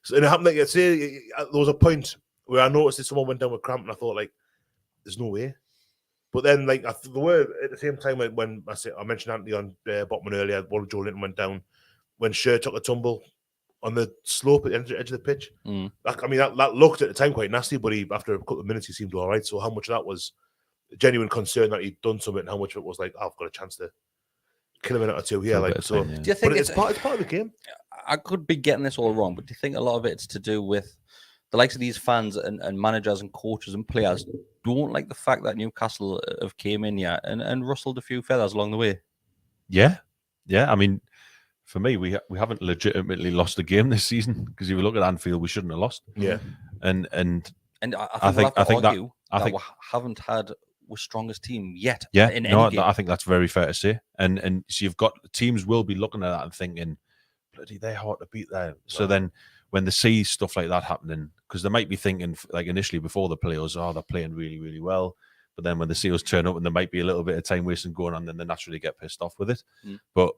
S3: So it happened, like, say, there was a point where I noticed that someone went down with cramp, and I thought, like, there's no way. But then, like, there were, at the same time, when I mentioned Anthony on Botman earlier, one of Joe Linton went down, when Sher took a tumble on the slope at the edge of the pitch. That looked at the time quite nasty, but after a couple of minutes, he seemed all right. So how much of that was genuine concern that he'd done something, and how much of it was like, I've got a chance to kill a minute or two here. Do you think it's part of the game?
S1: I could be getting this all wrong, but do you think a lot of it's to do with the likes of these fans and managers and coaches and players don't like the fact that Newcastle have came in here and rustled a few feathers along the way?
S2: Yeah. I mean, for me, we haven't legitimately lost a game this season, because if you look at Anfield, we shouldn't have lost.
S3: Yeah,
S2: and
S1: I think we haven't had our strongest team yet.
S2: Yeah,
S1: in any game.
S2: I think that's very fair to say. And so you've got teams will be looking at that and thinking, bloody, they're hard to beat there. So then when they see stuff like that happening, because they might be thinking, like initially before the playoffs, they're playing really, really well. But then when they see us turn up and there might be a little bit of time wasting going on, then they naturally get pissed off with it. But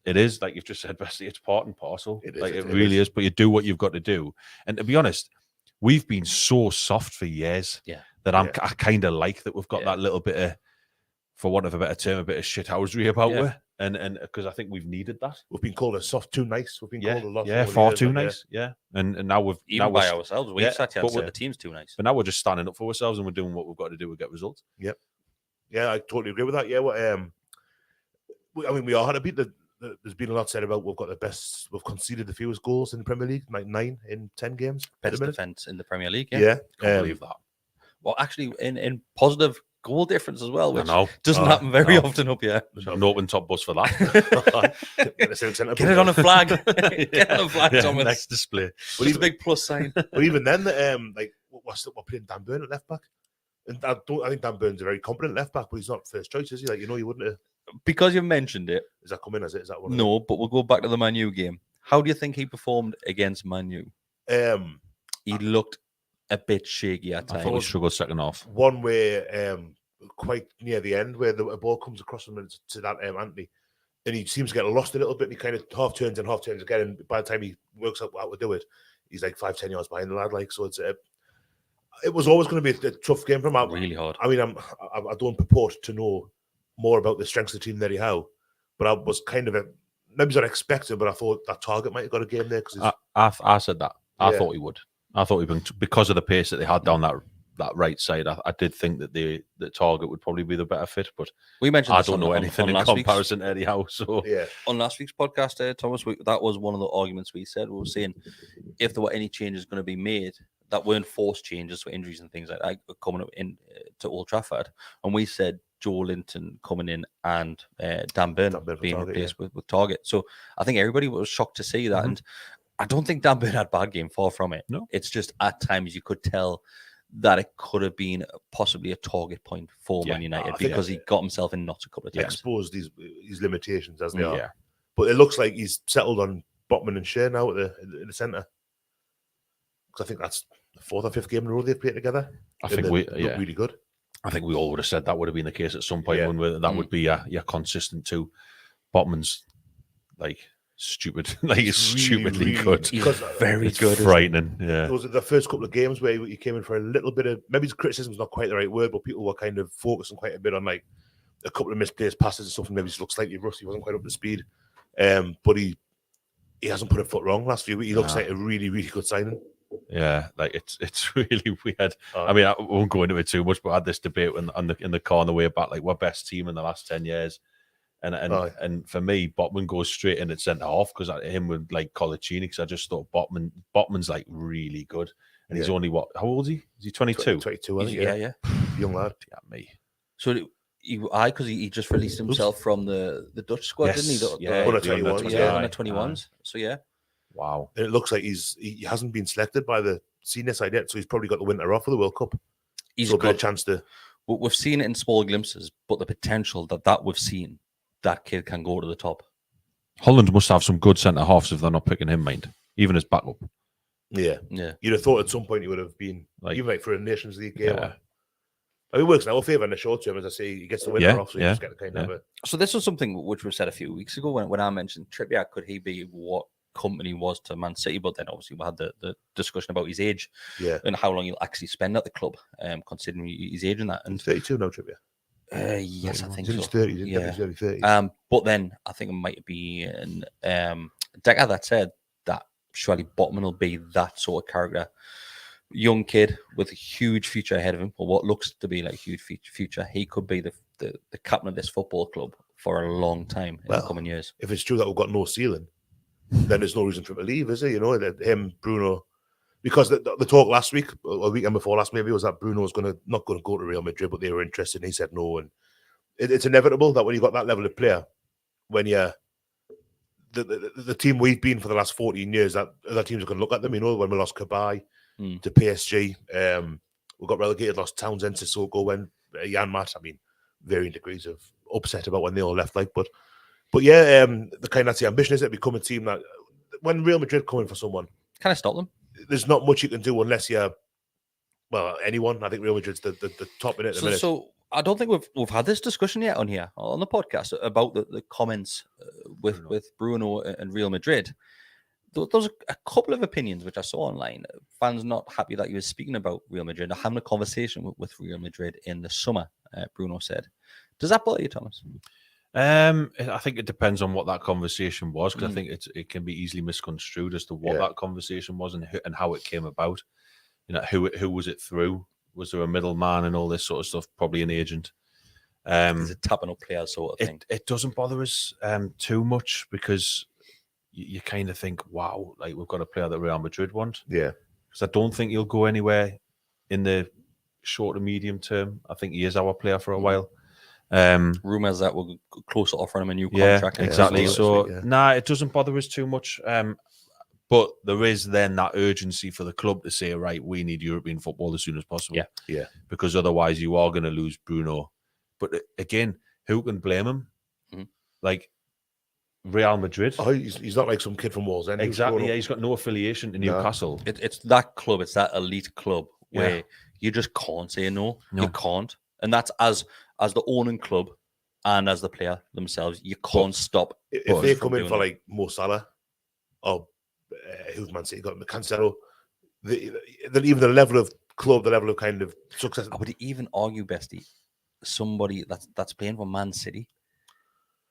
S2: it is, like you've just said, Bessie, it's part and parcel. It really is. But you do what you've got to do. And to be honest, we've been so soft for years that I kind of like that we've got that little bit of, for want of a better term, a bit of shithousery about it. And because I think we've needed that.
S3: We've been called a soft too nice. We've been called a lot.
S2: Yeah, far too nice. Yeah. And now we've
S1: even by ourselves. We've sat here and said the team's too nice.
S2: But now we're just standing up for ourselves and we're doing what we've got to do to get results.
S3: Yep. Yeah, I totally agree with that. Yeah, we all had to beat there's been a lot said about we've conceded the fewest goals in the Premier League, like 9 in 10 games.
S1: Best defence in the Premier League.
S3: Yeah.
S2: Can't believe that.
S1: Well, actually, in positive goal difference as well, which doesn't happen very often up here.
S2: There's an open top bus for that.
S1: Get it on a flag. Get it on a flag, Thomas.
S2: Next display.
S1: But he's a big plus sign.
S3: But even then, we're playing Dan Burn at left back. And I think Dan Burn's a very competent left back, but he's not first choice, is he? Like, you wouldn't have.
S1: because you've mentioned it.
S3: Is that coming? Is that one?
S1: No, but we'll go back to the Man U game. How do you think he performed against Man U? He looked a bit shaky at times.
S2: I thought he struggled second half.
S3: One where quite near the end where the ball comes across him to that Anthony, and he seems to get lost a little bit. And he kind of half turns again, and by the time he works out how to do it, he's like 5-10 yards behind the lad. Like, so it was always going to be a tough game for him.
S1: Really hard.
S3: I mean, I don't purport to know more about the strengths of the team than anyhow, but I was kind of maybe not expected, but I thought that Target might have got a game there.
S2: I said that. I thought he would. I thought because of the pace that they had down that right side. I did think that the Target would probably be the better fit, but
S1: we mentioned
S2: I don't know anything in comparison to anyhow. So
S3: on
S1: last week's podcast, Thomas, that was one of the arguments we said. We were saying if there were any changes going to be made that weren't forced changes for injuries and things like that coming up in to Old Trafford, and we said Joe Linton coming in and Dan Burn being replaced with Target. So I think everybody was shocked to see that, and I don't think Dan Burn had a bad game. Far from it.
S2: No,
S1: it's just at times you could tell that it could have been possibly a target point for Man United because he got himself in knots a couple of times.
S3: Exposed his limitations as they are. But it looks like he's settled on Botman and Shea now in the centre. Because I think that's the 4th or 5th game in a row they've played together.
S2: I think we
S3: look really good.
S2: I think we all would have said that would have been the case at some point when that would be your consistent too. Botman's like stupid, like he's stupidly good.
S1: He's very good.
S2: Frightening. Yeah.
S3: Those are the first couple of games where he came in for a little bit of maybe criticism is not quite the right word, but people were kind of focusing quite a bit on like a couple of misplaced passes and stuff, and maybe he looked slightly rusty, he wasn't quite up to speed. But he hasn't put a foot wrong last few weeks. He looks like a really, really good signing.
S2: Yeah, like it's really weird. I mean, I won't go into it too much, but I had this debate in the car on the way back, like, we're best team in the last 10 years. And for me, Botman goes straight in at centre half because him with like Colaccini, because I just thought Botman's like really good, and he's only how old is he? Is he 22?
S3: 22, I think.
S1: Yeah,
S3: young lad.
S2: Yeah, me.
S1: So because he just released himself from the Dutch squad, didn't he?
S3: Under 21s.
S1: Under 21s. So yeah.
S2: Wow.
S3: And it looks like he hasn't been selected by the senior side yet, so he's probably got the winter off for the World Cup. He's got a chance to.
S1: We've seen it in small glimpses, but the potential that we've seen, that kid can go to the top.
S2: Holland must have some good centre halves if they're not picking him, mind, even as backup.
S3: Yeah. You'd have thought at some point he would have been even like for a Nations League game.
S2: Yeah.
S3: I mean, it works in our favour in the short term, as I say. He gets the winter off, so you just get the kind of.
S1: So this was something which was said a few weeks ago when I mentioned Trippier. Could he be what company was to Man City? But then obviously we had the discussion about his age, and how long he'll actually spend at the club, considering his age and that. And
S3: 32 now, Trippier.
S1: Yes, I think so.
S3: He's 30, didn't he? He's early 30s.
S1: But then I think it might be Decker that said that surely Botman will be that sort of character. Young kid with a huge future ahead of him, or what looks to be like a huge future. He could be the captain of this football club for a long time in the coming years.
S3: If it's true that we've got no ceiling, then there's no reason for him to leave, is there? You know, him, Bruno, because the talk last week, or weekend before last, maybe, was that Bruno was not going to go to Real Madrid, but they were interested, and he said no. And it's inevitable that when you've got that level of player, when you're the team we've been for the last 14 years, that other teams are going to look at them. You know, when we lost Kabay to PSG, we got relegated, lost Townsend, Sissoko, when Jan Matt. I mean, varying degrees of upset about when they all left. But yeah, the kind of the ambition is to become a team that when Real Madrid come in for someone,
S1: can I stop them?
S3: There's not much you can do unless you're anyone. I think Real Madrid's the top in it at the minute. So
S1: I don't think we've had this discussion yet on the podcast about the comments with Bruno and Real Madrid. There's a couple of opinions which I saw online. Fans not happy that he was speaking about Real Madrid or having a conversation with Real Madrid in the summer, Bruno said. Does that bother you, Thomas?
S2: I think it depends on what that conversation was, because I think it can be easily misconstrued as to what that conversation was and how it came about. You know, who was it through? Was there a middleman and all this sort of stuff? Probably an agent.
S1: Is it tapping up players sort of thing?
S2: It doesn't bother us too much, because you kind of think, wow, like we've got a player that Real Madrid want.
S3: Yeah.
S2: Because I don't think he'll go anywhere in the short to medium term. I think he is our player for a while.
S1: Rumours that we're close to offering him a new contract.
S2: Yeah, exactly. So, it doesn't bother us too much. But there is then that urgency for the club to say, right, we need European football as soon as possible.
S3: Yeah.
S2: Because otherwise you are going to lose Bruno. But again, who can blame him? like Real Madrid.
S3: Oh, he's not like some kid from Wallsend.
S2: Exactly. Yeah, he's got no affiliation to Newcastle.
S1: It's that club. It's that elite club where you just can't say no. You can't, and that's as the owning club and as the player themselves. You can't stop.
S3: If they come in for like Mo Salah or who's Man City got Cancelo, even the level of club, the level of kind of success.
S1: I would even argue, Bestie, somebody that's playing for Man City.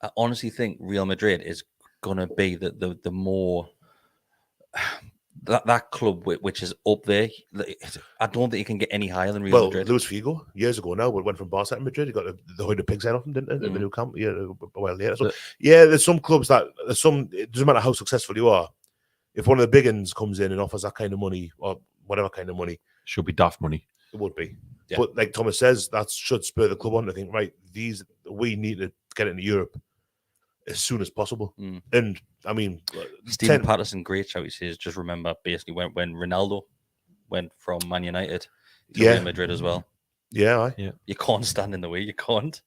S1: I honestly think Real Madrid is gonna be the more that club which is up there. I don't think you can get any higher than Real Madrid.
S3: Luis Figo years ago now went from Barca to Madrid. He got the hood of pigs head off him, didn't he? In the new camp, a while later. So there's some clubs that it doesn't matter how successful you are. If one of the big uns comes in and offers that kind of money or whatever kind of money,
S2: should be daft money.
S3: It would be. Yeah. But like Thomas says, that should spur the club on to think, right, we need to get into Europe as soon as possible. And I mean,
S1: Stephen Patterson, great shout. He says, just remember basically when Ronaldo went from Man United to Real Madrid as well.
S3: Yeah.
S1: You can't stand in the way. You can't.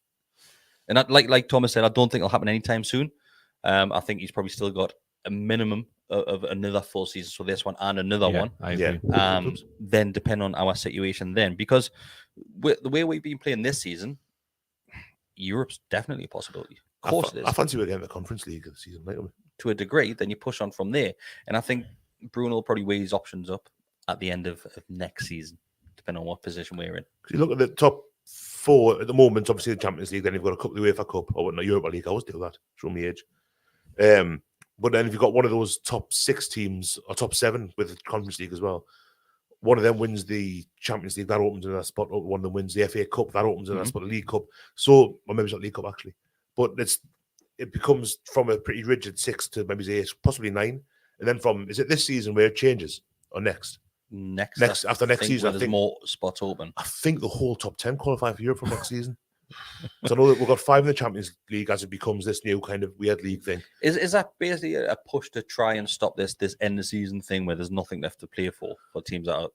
S1: And like Thomas said, I don't think it'll happen anytime soon. I think he's probably still got a minimum of another full season, so this one and another one.
S2: I agree.
S1: Then depend on our situation then, because the way we've been playing this season, Europe's definitely a possibility. Of course it is.
S3: I fancy we're getting the Conference League this season, right?
S1: To a degree, then you push on from there. And I think Bruno will probably weigh his options up at the end of next season, depending on what position we're in.
S3: You look at the top four at the moment, obviously the Champions League, then you've got a couple of UEFA Cup, or not Europa League, I always do that, show me age. But then if you've got one of those top 6 teams, or top 7 with the Conference League as well, one of them wins the Champions League, that opens in that spot. One of them wins the FA Cup, that opens in that spot, the League Cup. So, or maybe it's not League Cup actually. But it becomes from a pretty rigid 6 to maybe 8, possibly 9. And then is it this season where it changes? Or next? After next season, I think
S1: there's more spots open.
S3: I think the whole top 10 qualify for Europe from next season. So I know that we've got 5 in the Champions League as it becomes this new kind of weird league thing.
S1: Is that basically a push to try and stop this end of season thing where there's nothing left to play for teams that are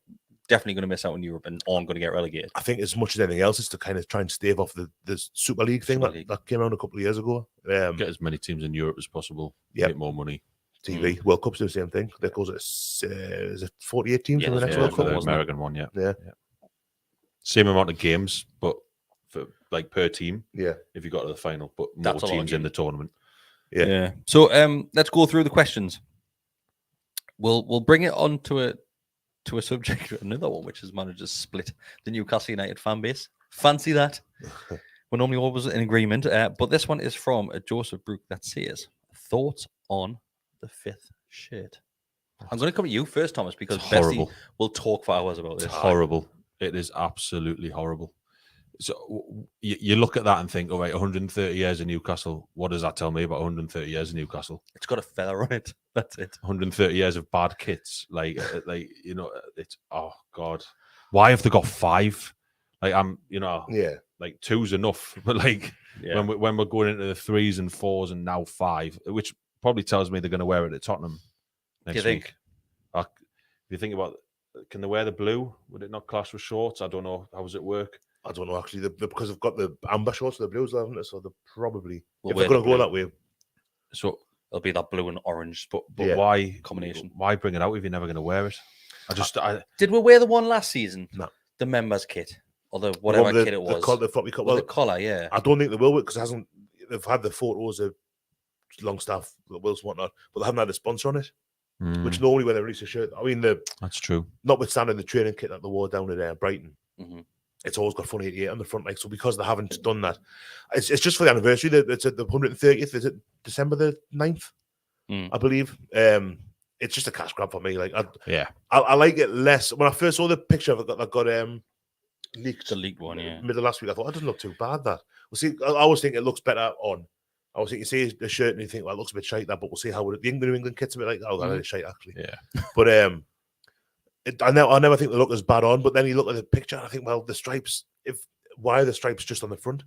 S1: definitely going to miss out on Europe and aren't going to get relegated?
S3: I think as much as anything else, it's to kind of try and stave off the Super League thing that came around a couple of years ago.
S2: Get as many teams in Europe as possible. Make more money.
S3: TV World Cups do the same thing. That goes at is it 48 teams in the next World Cup?
S2: The American one,
S3: yeah.
S2: Same amount of games, but for like per team.
S3: Yeah.
S2: If you got to the final, but more teams in the tournament.
S3: Yeah.
S1: So let's go through the questions. We'll bring it on to a subject, another one which has managed to split the Newcastle United fan base. Fancy that. We're normally always in agreement, but this one is from Joseph Brook that says, thoughts on the 5th shirt. I'm going to come at you first, Thomas, because Bessie will talk for hours about this.
S2: It's horrible. It is absolutely horrible. So you look at that and think, all right, 130 years in Newcastle. What does that tell me about 130 years in Newcastle?
S1: It's got a feather on it. That's it.
S2: 130 years of bad kits. Like it's, oh God. Why have they got 5? Like, like 2's enough. But like when we're going into the 3s and 4s and now 5, which probably tells me they're going to wear it at Tottenham next week. If you think about, can they wear the blue? Would it not clash with shorts? I don't know. How does it work?
S3: I don't know, actually. Because they've got the amber shorts, the blues, haven't they? So they're probably, if they're going to go that way.
S1: So it'll be that blue and orange.
S2: But why combination? Why bring it out if you're never going to wear it?
S1: Did we wear the one last season?
S3: No.
S1: The members kit. Or whatever kit it was.
S3: The floppy cut.
S1: Well, the collar, yeah.
S3: I don't think they will, because they've had the photos of Longstaff, Wilson, whatnot, but they haven't had a sponsor on it. Which normally when they release a shirt, I mean,
S2: that's true.
S3: Notwithstanding the training kit that they wore down at Brighton, it's always got Fun 88 on the front. Like, so because they haven't done that, it's just for the anniversary. It's at the 130th. Is it December the 9th? I believe. It's just a cash grab for me. Like, I like it less. When I first saw the picture of it that got leaked,
S1: the leaked one,
S3: middle of last week, I thought it doesn't look too bad. That we'll see. I always think it looks better on. I was thinking, you see the shirt and you think, well, it looks a bit shite, that, but we'll see how the New England kit's a bit like, that is shite, actually.
S2: Yeah.
S3: But I never think they look as bad on, but then you look at the picture and I think, well, the stripes, why are the stripes just on the front?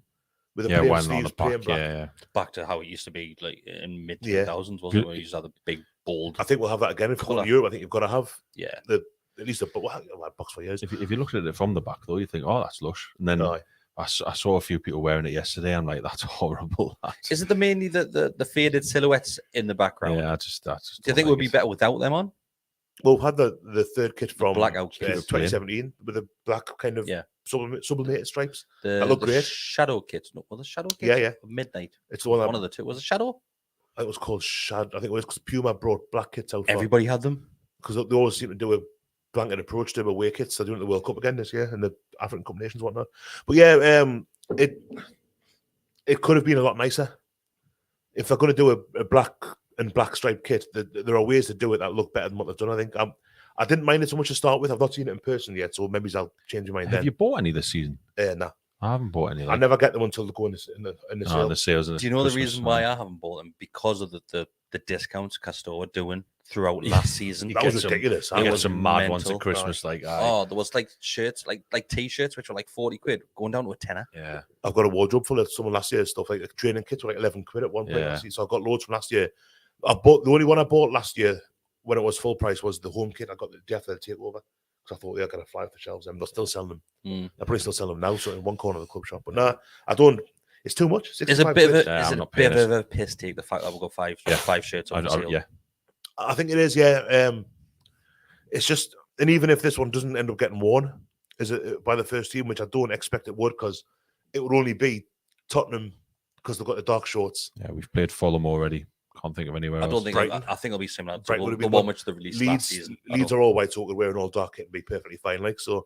S3: With the
S2: plain
S3: sleeves, plain black.
S1: Back to how it used to be, like, in mid-2000s, wasn't it? Where you used to have the big, bold...
S3: I think we'll have that again. If we go to Europe, I think you've got to have
S1: at
S3: least a box for years.
S2: If you look at it from the back, though, you think, oh, that's lush. And then I saw a few people wearing it yesterday. I'm like, that's horrible.
S1: Is it mainly the faded silhouettes in the background?
S2: Yeah, I just
S1: Do you think it would be better without them on?
S3: Well, we've had the third kit from
S1: blackout kit.
S3: 2017 with the black kind of sublimated stripes.
S1: That
S3: look great.
S1: Shadow kits. No, was it Shadow kits?
S3: Yeah.
S1: Midnight.
S3: It's the one
S1: of the two. Was it Shadow?
S3: It was called Shadow. I think it was because Puma brought black kits out.
S1: Everybody had them.
S3: Because they always seem to do a blanket approach to away kits. They're doing the World Cup again this year and the African Cup Nations and whatnot. But yeah, it could have been a lot nicer. If they're going to do a black and black striped kit, there are ways to do it that look better than what they've done. I think I didn't mind it so much to start with. I've not seen it in person yet, so maybe I'll change my mind.
S2: Have you bought any this season?
S3: No.
S2: I haven't bought any.
S3: I never get them until they go in the sale.
S2: The sales.
S1: Do you know the reason why I haven't bought them? Because of the discounts Castor were doing throughout last season.
S3: That was ridiculous.
S2: There was some mad ones at Christmas. Like,
S1: there was like shirts, like T-shirts, which were like 40 quid, going down to a tenner.
S2: Yeah,
S3: I've got a wardrobe full of some of last year's stuff. Like training kits were like 11 quid at one point. Yeah. So I've got loads from last year. The only one I bought last year when it was full price was the home kit. I got the Jeff the takeover because I thought I got to fly off the shelves. And they're still selling them. They're probably still selling them now. So in one corner of the club shop. But no, I don't. It's too much.
S1: It's a bit of a piss take the fact that we've got five shirts on sale.
S2: Yeah.
S3: I think it is, yeah. It's just, and even if this one doesn't end up getting worn by the first team, which I don't expect it would, because it would only be Tottenham because they've got the dark shorts.
S2: Yeah, we've played Fulham already. Can't think of anywhere else.
S1: I don't think. I think it'll be similar to the one which they released last season.
S3: Leeds are all white, so wearing all dark kit and be perfectly fine. Like so,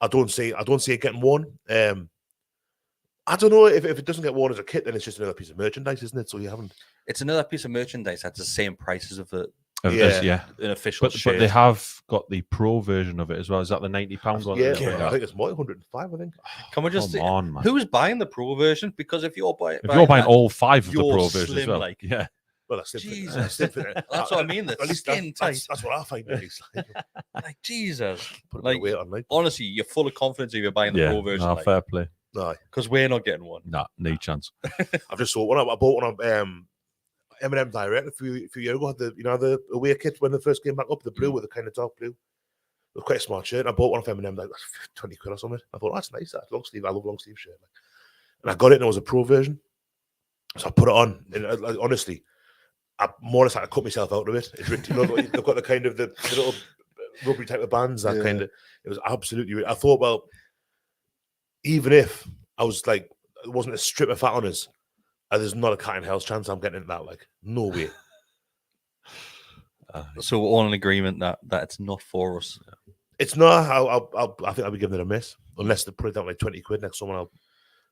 S3: I don't see it getting worn. I don't know if it doesn't get worn as a kit, then it's just another piece of merchandise, isn't it? So you haven't.
S1: It's another piece of merchandise that's the same prices of the.
S2: An
S1: official shirt.
S2: But they have got the pro version of it as well. Is that the £90 one?
S3: Yeah, I think it's more 105. I think.
S1: Can we just
S2: come on, man?
S1: Who's buying the pro version? Because if you're buying
S2: all 5 of the pro version as well,
S1: like,
S2: yeah.
S3: Well, that's
S1: Jesus. That's what I mean. The skin tight.
S3: That's what I find. At least.
S1: Like Jesus.
S3: Put like, weight on, like.
S1: Honestly, you're full of confidence if you're buying the pro version.
S2: No, fair play.
S3: No,
S1: because we're not getting one.
S2: Nah, no chance.
S3: I've just saw one. I bought one on M&M Direct a few years ago. The away kit when they first came back up, the blue with the kind of dark blue. It was quite a smart shirt. I bought one off M&M like 20 quid or something. I thought that's nice. That long sleeve. I love long sleeve shirt. And I got it and it was a pro version, so I put it on. And honestly, I more or less had to cut myself out of it. It's they've got the kind of the little rubbery type of bands. That kind of it was absolutely. I thought, well, even if I was like, it wasn't a strip of fat on us. There's not a cat in hell's chance I'm getting into that. Like, no way. So
S1: we're all in agreement that it's not for us.
S3: It's not. I think I'll be giving it a miss unless they put it down like 20 quid next summer. I'll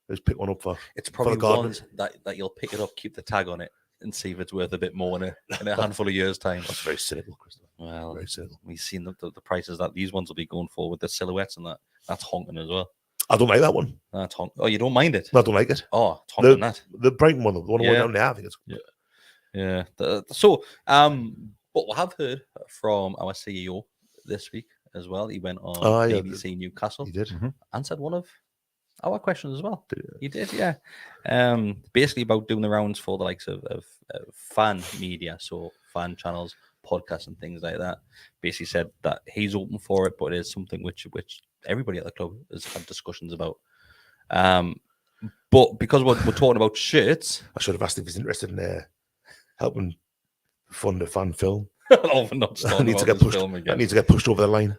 S3: just pick one up for.
S1: It's probably one that you'll pick it up, keep the tag on it, and see if it's worth a bit more in a handful of years' time.
S3: That's very cynical, Christopher.
S1: Well,
S3: very cynical.
S1: We've seen the prices that these ones will be going for with the silhouettes and that's honking as well.
S3: I don't like that one.
S1: That's honking. Oh, you don't mind it?
S3: No, I don't like it.
S1: Oh, it's honking that.
S3: The Brighton one, the one down there, I think it's.
S1: Yeah. But we have heard from our CEO this week as well. He went on BBC Newcastle.
S3: He did.
S1: Answered one of our questions as well. He did, yeah. Basically about doing the rounds for the likes of fan media, so fan channels, podcasts and things like that. Basically said that he's open for it, but it is something which everybody at the club has had discussions about. But because we're talking about shirts...
S3: I should have asked if he's interested in helping fund a fan film.
S1: I need to get
S3: pushed over the line.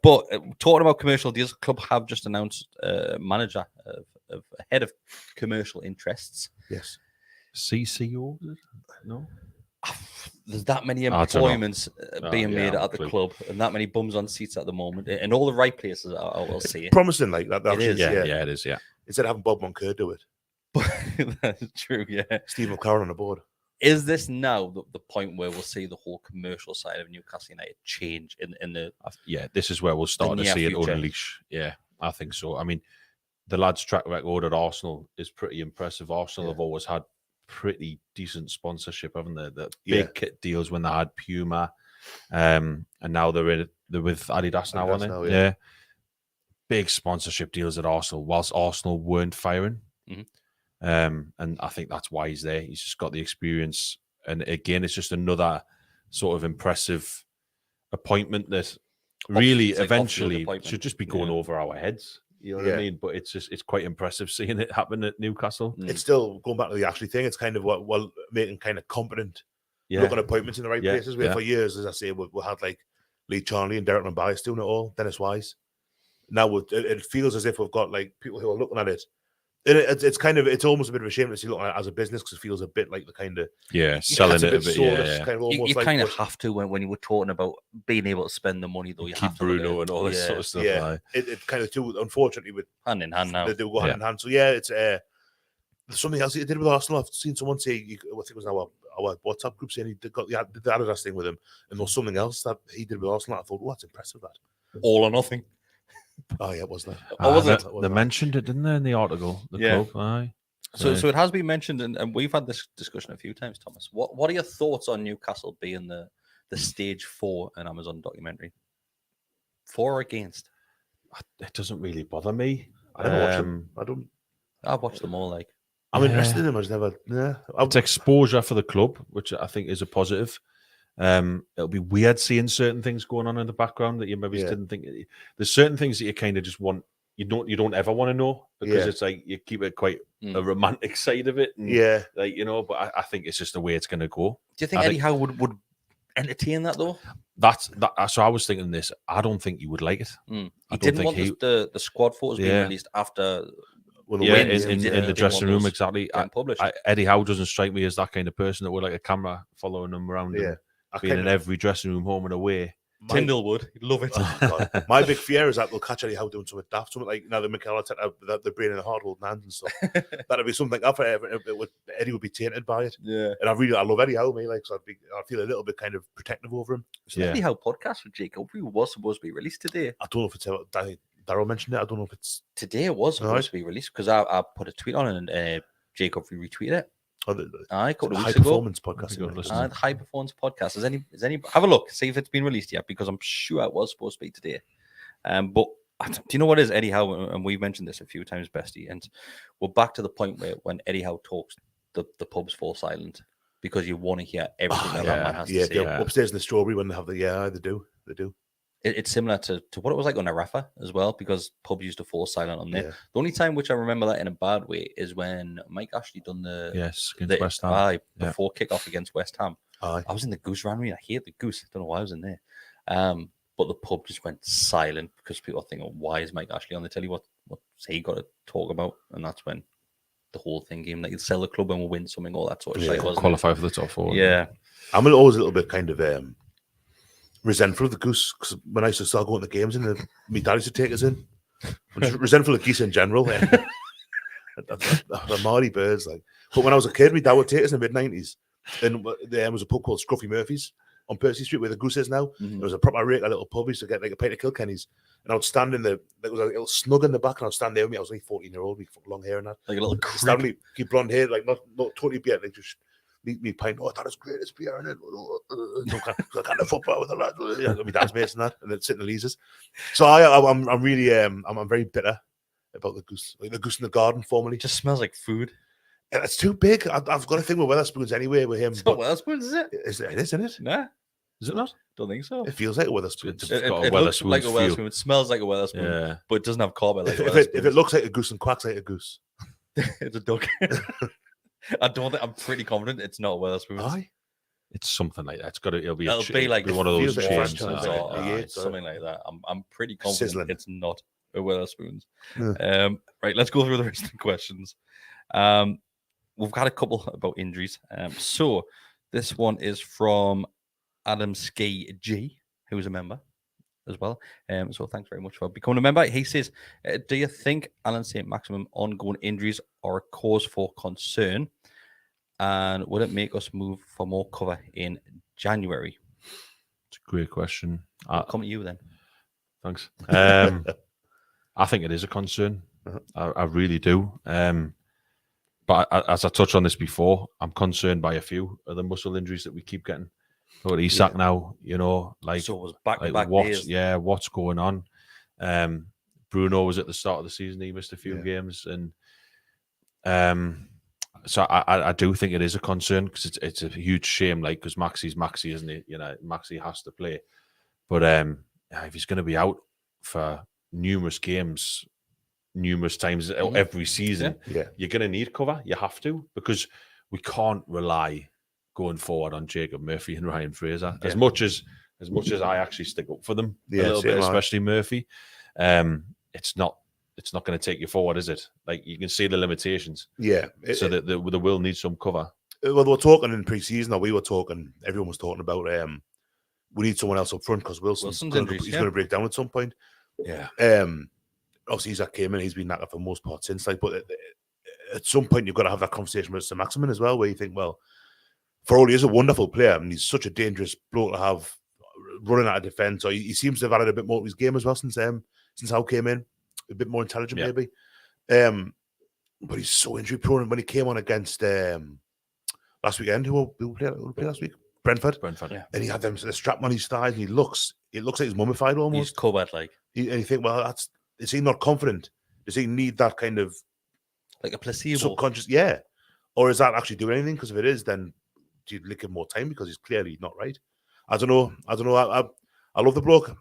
S1: But talking about commercial deals, the club have just announced manager of head of commercial interests.
S3: Yes.
S2: CCO? No.
S1: There's that many employments being made at the club, and that many bums on seats at the moment, in all the right places. I will see it.
S3: Promising, like that.
S1: It is,
S2: it is. Yeah.
S3: Instead of having Bob Moncur do it,
S1: that's true. Yeah.
S3: Steve McLaren on the board.
S1: Is this now the point where we'll see the whole commercial side of Newcastle United change in the?
S2: Yeah, this is where we'll start to see it unleash. Yeah, I think so. I mean, the lads' track record at Arsenal is pretty impressive. Arsenal have always had pretty decent sponsorship, haven't they? The big kit deals when they had Puma, and now they're with Adidas now, aren't they? Yeah. Big sponsorship deals at Arsenal, whilst Arsenal weren't firing. And I think that's why he's there. He's just got the experience, and again, it's just another sort of impressive appointment that really eventually should just be going over our heads. You know what I mean? But it's quite impressive seeing it happen at Newcastle.
S3: It's still going back to the Ashley thing. It's kind of what making kind of competent, looking appointments in the right places. Where for years, as I say, we had like Lee Charnley and Derek Mambias doing it all, Dennis Wise. Now it feels as if we've got like people who are looking at it. It's almost a bit of a shame to see looking at it as a business because it feels a bit like the kind of
S2: selling it a bit.
S3: Kind of almost
S1: you
S3: like,
S1: kind of have to when you were talking about being able to spend the money though. You
S2: keep
S1: have to
S2: Bruno and all this sort of stuff.
S3: Yeah, it kind of too. Unfortunately, with
S1: hand in hand now,
S3: they do go hand in hand. So yeah, it's something else he did with Arsenal. I've seen someone say, I think it was our WhatsApp group saying he did the Adidas thing with him, and there was something else that he did with Arsenal. I thought, that's impressive. That
S1: all or nothing.
S3: Oh yeah, it was that.
S2: They mentioned it, didn't they, in the article? The club. Aye.
S1: So it has been mentioned, and we've had this discussion a few times, Thomas. What are your thoughts on Newcastle being the stage 4 in Amazon documentary? 4 or against?
S2: It doesn't really bother me.
S3: I never watched them.
S1: I've watched them all. Like
S3: I'm interested in them. I just never.
S2: It's exposure for the club, which I think is a positive. It'll be weird seeing certain things going on in the background that you maybe didn't think. There's certain things that you kind of just want. You don't ever want to know because it's like you keep it quite a romantic side of it. And like but I think it's just the way it's going to go.
S1: Do you think Eddie Howe would entertain that though?
S2: That's that. So I was thinking this. I don't think he would like it.
S1: He didn't want the squad photos being released after.
S2: In the dressing room, exactly. Eddie Howe doesn't strike me as that kind of person that would like a camera following him around. Yeah. Being in every dressing room, home and away.
S1: Tyndall would. He'd love it.
S3: Oh, my big fear is that they'll catch Eddie Howe doing something daft, something like the Mikel Arteta, the brain and the hard holding hands and stuff. That'd be something like that. Eddie would be tainted by it. Yeah. And I love Eddie Howe, so I feel a little bit kind of protective over him.
S1: So Eddie Howe podcast with Jacob was supposed to be released today.
S3: I don't know if it's Darryl mentioned it. I don't know if it's
S1: today. It was supposed to be released because I put a tweet on it and Jacob retweeted it.
S3: The
S1: high
S3: performance podcast.
S1: The high performance podcast. Is any have a look, see if it's been released yet, because I'm sure it was supposed to be today. But do you know what is Eddie Howe? And we've mentioned this a few times, Bestie, and we're back to the point where when Eddie Howe talks, the pubs fall silent because you want to hear everything that man has to say.
S3: Upstairs in the Strawberry when they have they do.
S1: It's similar to what it was like on Rafa as well, because pubs used to fall silent on there. Yeah. The only time which I remember that in a bad way is when Mike Ashley done
S2: against West Ham
S1: before kickoff against West Ham. I was in the Goose Rannery. I hate the Goose. I don't know why I was in there. But the pub just went silent because people are thinking, why is Mike Ashley on the telly? What's he got to talk about? And that's when the whole thing came. Like, you'd sell the club and we'll win something, all that sort of shit.
S2: Qualify for the top 4.
S1: Yeah.
S3: I'm always a little bit kind of resentful of the Goose because when I used to start going to the games and my dad used to take us in. I'm just resentful of geese in general. The Marty Birds, like. But when I was a kid, my dad would take us in the mid-90s. And there was a pub called Scruffy Murphy's on Percy Street where the Goose is now. There was a proper little pub. We used to get like a pint of Kilkenny's. And I would stand there was a little snug in the back and I would stand there with me. I was only 14-year-old, with long hair and that.
S1: Like a little
S3: stand with me, keep blonde hair, like not totally beard, like just me pint. That is greatest beer, and I can't football with the lads. My dad's mates and that, and then sitting in the leasers. So I'm really I'm very bitter about the Goose, like the Goose in the Garden, formerly.
S1: It just smells like food.
S3: It's too big. I've got a thing with Wetherspoons anyway with him.
S1: It's not Wetherspoons, is it?
S3: It is, isn't it?
S1: Nah.
S3: Is it not?
S1: Don't think so.
S3: It feels like a Wetherspoon.
S1: It looks like a Wetherspoon. It smells like a Wetherspoon, but it doesn't have carpet like a Wetherspoon.
S3: If it looks like a goose and quacks like a goose,
S1: it's a duck. I'm pretty confident it's not Wetherspoons.
S2: It's something like that. It'll be
S1: like
S2: one of those chains,
S1: something like that. I'm pretty confident it's not a Wetherspoons. Right, let's go through the rest of the questions. We've got a couple about injuries. So this one is from Adam Ski G, who's a member as well. So thanks very much for becoming a member. He says, do you think Alan St. Maximum ongoing injuries are a cause for concern? And would it make us move for more cover in January?
S2: It's a great question.
S1: I'll come to you then.
S2: Thanks. I think it is a concern. I really do. But as I touched on this before, I'm concerned by a few of the muscle injuries that we keep getting. But Isak now, like,
S1: so it was back-to-back
S2: days. Yeah, what's going on? Bruno was at the start of the season. He missed a few games. And so I do think it is a concern because it's a huge shame, like, because Maxi's Maxi, isn't he? Maxi has to play. But if he's going to be out for numerous games, numerous times every season.
S3: Yeah.
S2: You're going to need cover. You have to, because we can't rely going forward on Jacob Murphy and Ryan Fraser. As much as I actually stick up for them a little bit, especially Murphy, it's not going to take you forward, is it? Like, you can see the limitations.
S3: Yeah.
S2: So that they will need some cover.
S3: Well, they were talking in pre-season, or we were talking, everyone was talking about we need someone else up front because Wilson's going to break down at some point.
S2: Yeah.
S3: Obviously, Isaac came in, he's been knackered for most part since. Like, but at some point, you've got to have that conversation with Sir Maximin as well, where you think, well, for all he is a wonderful player, and he's such a dangerous bloke to have running out of defence, or he seems to have added a bit more to his game as well since Howe came in, a bit more intelligent maybe. But he's so injury prone. When he came on against last weekend, who played last week? Brentford.
S2: Yeah.
S3: And he had the strap on his thighs, and it looks like he's mummified almost.
S1: He's covered, like.
S3: And you think, well, is he not confident? Does he need that kind of
S1: like a placebo
S3: subconscious? Yeah. Or is that actually doing anything? Because if it is, then do you lick him more time because he's clearly not right? I don't know. I love the bloke,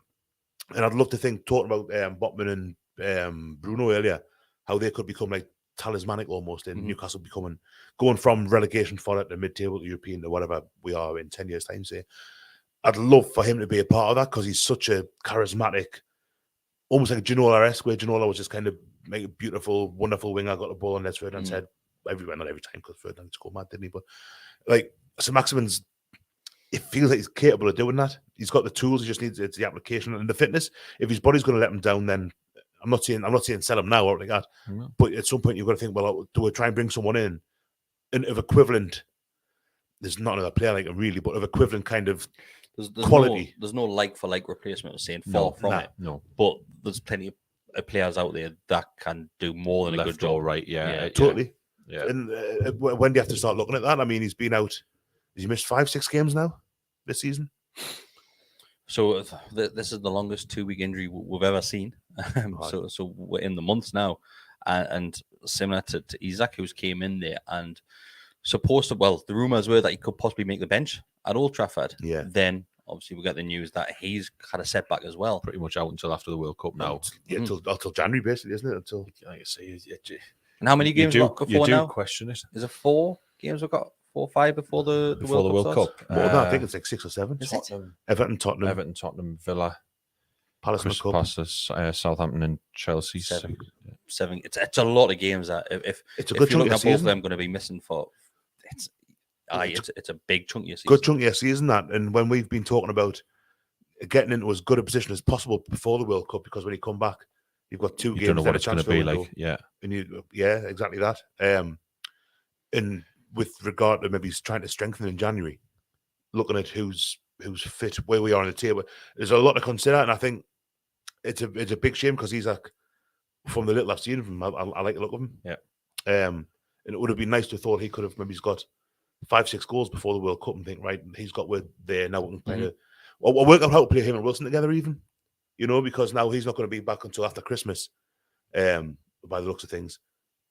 S3: and I'd love to think, talking about Botman and Bruno earlier, how they could become like talismanic almost in Newcastle, going from relegation fodder to mid-table to European to whatever we are in 10 years' time, say. I'd love for him to be a part of that because he's such a charismatic, almost like a Ginola-esque, where Ginola was just kind of make a beautiful, wonderful winger, got the ball on Ned Ferdinand's head everywhere, not every time because Ferdinand scored mad, didn't he? But like, St. Maximin's, it feels like he's capable of doing that. He's got the tools, he just needs the application and the fitness. If his body's going to let him down, then I'm not saying sell him now or like that. But at some point you've got to think, well, do we try and bring someone in of equivalent? There's not another player like him really, but of equivalent kind of
S1: there's
S3: quality.
S1: There's no like-for-like replacement of saying far from it.
S2: No.
S1: But there's plenty of players out there that can do more than a good job.
S2: Right, yeah.
S3: Totally.
S2: Yeah.
S3: And when do you have to start looking at that? I mean, he's been out. Has he missed 5-6 games now this season?
S1: So this is the longest 2-week injury we've ever seen. So we're in the months now, and similar to Isaac, who's came in there and the rumours were that he could possibly make the bench at Old Trafford.
S3: Yeah.
S1: Then obviously we got the news that he's had a setback as well.
S2: Pretty much out until after the World Cup now.
S3: Yeah, until January basically, isn't it? Until
S2: like I say,
S1: and how many games we've got before now?
S2: Question it.
S1: Is it 4 games we've got? 4 or 5 before the World Cup?
S3: More than that, I think it's like 6 or 7. Everton, Tottenham,
S2: Villa,
S3: Palace,
S2: Southampton, and Chelsea.
S1: 7. It's a lot of games that if
S3: it's a good chunk of season,
S1: both of them going to be missing for. It's a big chunk of season.
S3: Good chunk of season that, and when we've been talking about getting into as good a position as possible before the World Cup, because when you come back, you've got 2 games.
S2: You don't know what it's going to be like,
S3: exactly that. And with regard to maybe trying to strengthen in January, looking at who's fit, where we are on the table, there's a lot to consider, and I think it's a big shame because he's like, from the little I've seen of him, I like the look of him.
S2: Yeah.
S3: And it would have been nice to have thought he could have maybe got 5-6 goals before the World Cup and think, right, he's got where there now. We can play we'll work out how to play him and Wilson together, even, because now he's not going to be back until after Christmas. By the looks of things,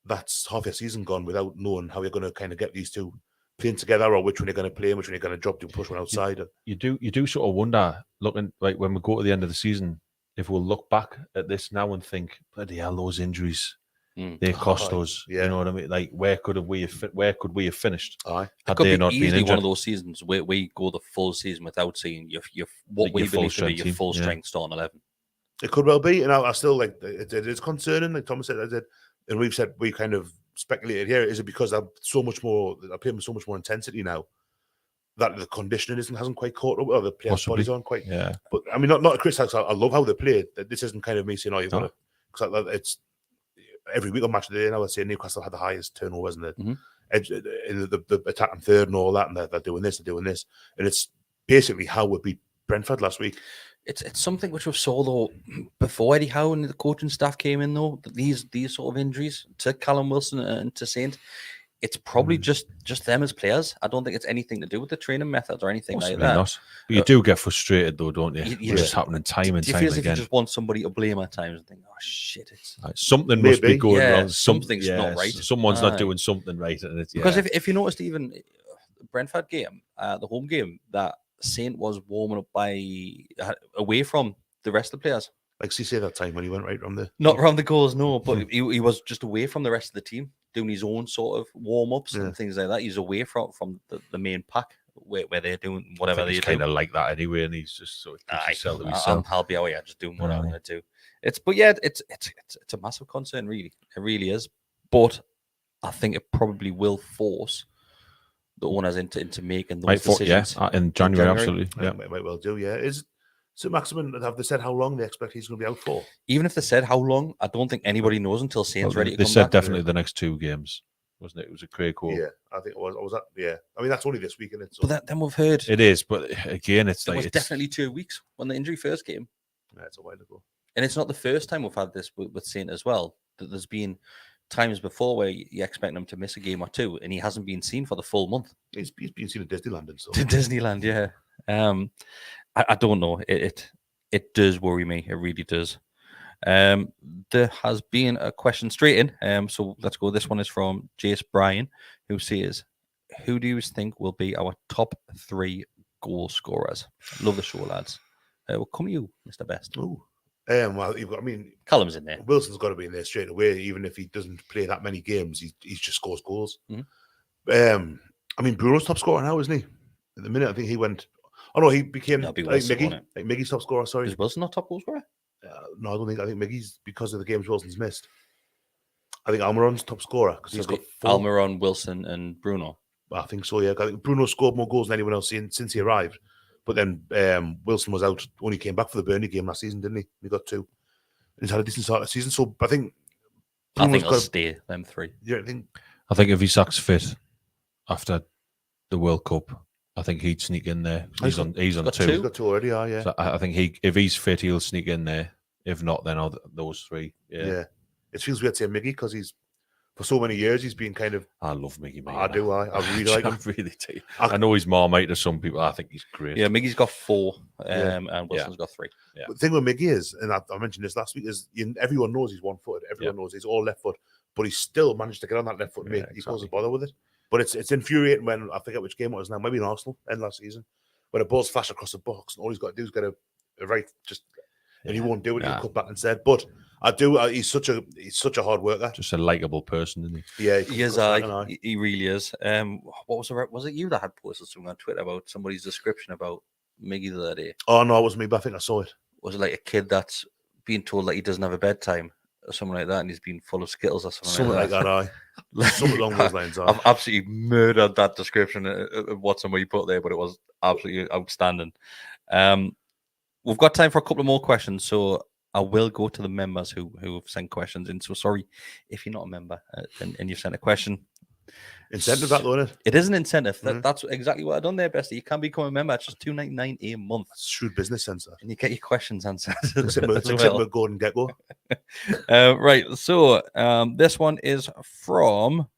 S3: that's half your season gone without knowing how you're going to kind of get these two playing together, or which one you're going to play and which one you're going to drop to push one outside.
S2: You do sort of wonder, looking like when we go to the end of the season, if we'll look back at this now and think, bloody hell, those injuries. They cost us.
S3: Yeah.
S2: You know what I mean? Like, where could we have finished?
S1: Had they not been injured? One of those seasons where we go the full season without seeing what we believe to be your full strength starting 11.
S3: It could well be, and I still like it is concerning. Like Thomas said, and we kind of speculated here. Is it because I play with so much more intensity now that the conditioning hasn't quite caught up, or the players' bodies aren't quite?
S2: Yeah.
S3: But I mean, not to criticize. I love how they played. This isn't kind of me saying, "Oh, you've got to," because it's. Every week on Match of the Day, I would say Newcastle had the highest turnover, isn't it? The attacking third and all that, and they're doing this, and it's basically how we beat Brentford last week.
S1: It's something which we saw though before Eddie Howe and the coaching staff came in though. That these sort of injuries to Callum Wilson and to Saint, it's probably just them as players. I don't think it's anything to do with the training methods or anything like that.
S2: Not. But you do get frustrated though, don't you? It's just happening time and time again.
S1: You just want somebody to blame at times and think, oh shit,
S2: something must be going wrong.
S1: Something's not right.
S2: Someone's not doing something right. And
S1: because if you noticed, even Brentford game, the home game, that Saint was warming up away from the rest of the players.
S3: Like Cisse that time when he went right from the...
S1: Not around the goals, no, but he was just away from the rest of the team, doing his own sort of warm-ups and things like that. He's away from the main pack where they're doing whatever they do.
S2: He's kind of like that anyway, and he's just sort of keeps himself to himself.
S1: I'll be out here just doing what I'm going to do. It's a massive concern, really. It really is. But I think it probably will force the owners into making those decisions.
S2: In January, absolutely.
S3: Yeah, might well do. Yeah, so Maximin, have they said how long they expect he's going to be out for?
S1: Even if they said how long, I don't think anybody knows until Saint's ready to come back.
S2: They said definitely the next 2 games, wasn't it? It was a Craig Cole.
S3: Yeah, I think it was. Was that? Yeah, I mean that's only this week, isn't it? So.
S1: But then we've heard
S2: it is. But again, it was
S1: definitely 2 weeks when the injury first came.
S3: Yeah, it's a while ago.
S1: And it's not the first time we've had this with Saint as well. That there's been times before where you expect him to miss a game or 2, and he hasn't been seen for the full month.
S3: He's been seen at Disneyland and stuff.
S1: Disneyland, yeah. I don't know. It does worry me. It really does. There has been a question straight in. So let's go. This one is from Jace Bryan, who says, "Who do you think will be our top 3 goal scorers?" Love the show, lads. We'll come to you, Mr. Best.
S3: Ooh. Well,
S1: Callum's in there.
S3: Wilson's got to be in there straight away, even if he doesn't play that many games. He just scores goals.
S1: Mm-hmm.
S3: Bruno's top scorer now, isn't he? At the minute, I think he went. Oh no, he became
S1: Wilson,
S3: Miggy. Like Miggy's top scorer. Sorry,
S1: is Wilson not top goal scorer?
S3: No, I don't think. I think Miggy's because of the games Wilson's missed. I think Almiron's top scorer because he's got 4.
S1: Almiron, Wilson, and Bruno.
S3: I think so. Yeah, I think Bruno scored more goals than anyone else since he arrived. But then Wilson was out. Only came back for the Burnley game last season, didn't he? He got 2. He's had a decent start of the season, so I think
S1: I'll stay them 3.
S3: Yeah,
S2: I think if Isak's fit after the World Cup, I think he'd sneak in there. He's on 2.
S3: He's got 2 already. Yeah.
S2: So I think if he's fit, he'll sneak in there. If not, then those 3. Yeah.
S3: It feels weird to say Miggy because for so many years he's been kind of.
S2: I love Miggy.
S3: I do. I really like him.
S2: I really do. I know he's Marmite to some people. I think he's great.
S1: Yeah, Miggy's got 4, and Wilson's got 3.
S2: Yeah.
S3: The thing with Miggy is, and I mentioned this last week, is everyone knows he's one-footed. Everyone knows he's all left foot, but he still managed to get on that left foot. He doesn't bother with it. But it's infuriating when I forget which game it was now. Maybe in Arsenal end last season, when a ball's flashed across the box, and all he's got to do is get a right and he won't do it. He'll cut back instead. But I do. He's such a hard worker.
S2: Just a likable person, isn't he?
S3: Yeah,
S1: he is. He really is. What was it? You that had posted something on Twitter about somebody's description about Miggy the other day?
S3: Oh no, it wasn't me, but I think I saw it.
S1: Was it like a kid that's being told that he doesn't have a bedtime or something like that, and he's been full of Skittles or something like that? Something along those lines. I've absolutely murdered that description of what somebody put there, but it was absolutely outstanding. We've got time for a couple of more questions, so I will go to the members who have sent questions in. So sorry if you're not a member and you've sent a question.
S3: Incentive, that though, isn't it?
S1: It is an incentive. That's exactly what I've done there, Bestie. You can become a member. It's just $2.99 a month.
S3: Shrewd business sense.
S1: And you get your questions answered.
S3: Except with Gordon Gecko.
S1: Right. So this one is from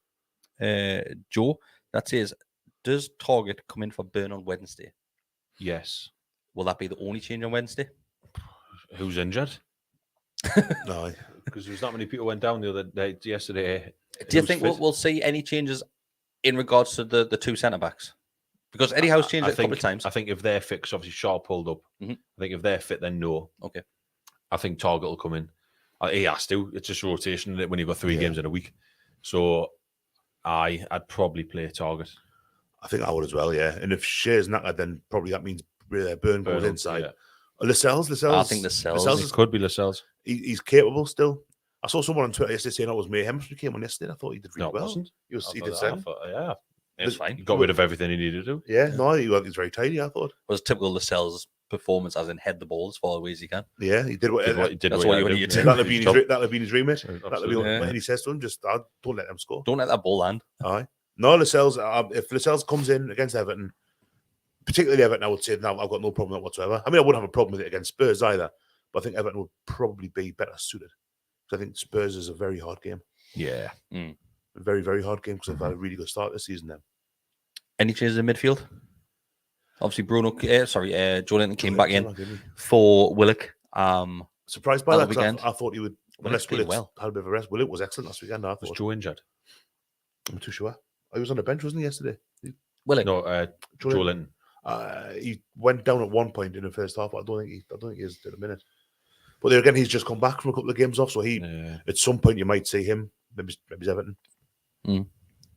S1: Joe. That says, does Target come in for Burn on Wednesday?
S2: Yes.
S1: Will that be the only change on Wednesday?
S2: Who's injured?
S3: No,
S2: because there's not many people went down the other day yesterday.
S1: Do you think we'll see any changes in regards to the 2 centre backs? Because Eddie Howe's changed it a couple of times.
S2: I think if they're fit, because obviously Shaw pulled up.
S1: Mm-hmm.
S2: I think if they're fit, then no.
S1: Okay.
S2: I think Target will come in. He has to. It's just rotation when you've got 3 games in a week. So I'd probably play Target.
S3: I think I would as well, yeah. And if Shea's knackered, then probably that means Burn goes inside. Yeah. Lascelles.
S1: I think Lascelles.
S2: It could be Lascelles.
S3: He's capable still. I saw someone on Twitter yesterday saying it was Mayhem who came on yesterday. I thought he did really well.
S2: Wasn't.
S3: He did say.
S2: Yeah.
S1: It's fine.
S2: He got rid of everything he needed to do.
S3: Yeah, no, he was very tidy, I thought.
S1: It was typical Lascelles' performance, as in head the ball as far away as he can.
S3: Yeah, he did what he did.
S1: That's what you need to do.
S3: That'll be his remit. That'll be what he says to him. Just don't let them score.
S1: Don't let that ball land.
S3: Aye. No, Lascelles, if Lascelles comes in against Everton, particularly Everton, I would say now I've got no problem with it whatsoever. I mean, I wouldn't have a problem with it against Spurs either, but I think Everton would probably be better suited. Because I think Spurs is a very hard game.
S2: Yeah.
S3: A very, very hard game because they've had a really good start this season then.
S1: Any changes in midfield? Obviously, Joe Linton came back in for Willock.
S3: Surprised by that
S1: weekend.
S3: I thought he would, unless Willock had a bit of a rest. Willock was excellent last weekend.
S2: Was Joe injured?
S3: I'm not too sure. He was on the bench, wasn't he, yesterday?
S1: Willock?
S2: No, Joe Linton.
S3: He went down at one point in the first half. But I don't think he is at the minute. But there again, he's just come back from a couple of games off, so at some point you might see him. Maybe Everton.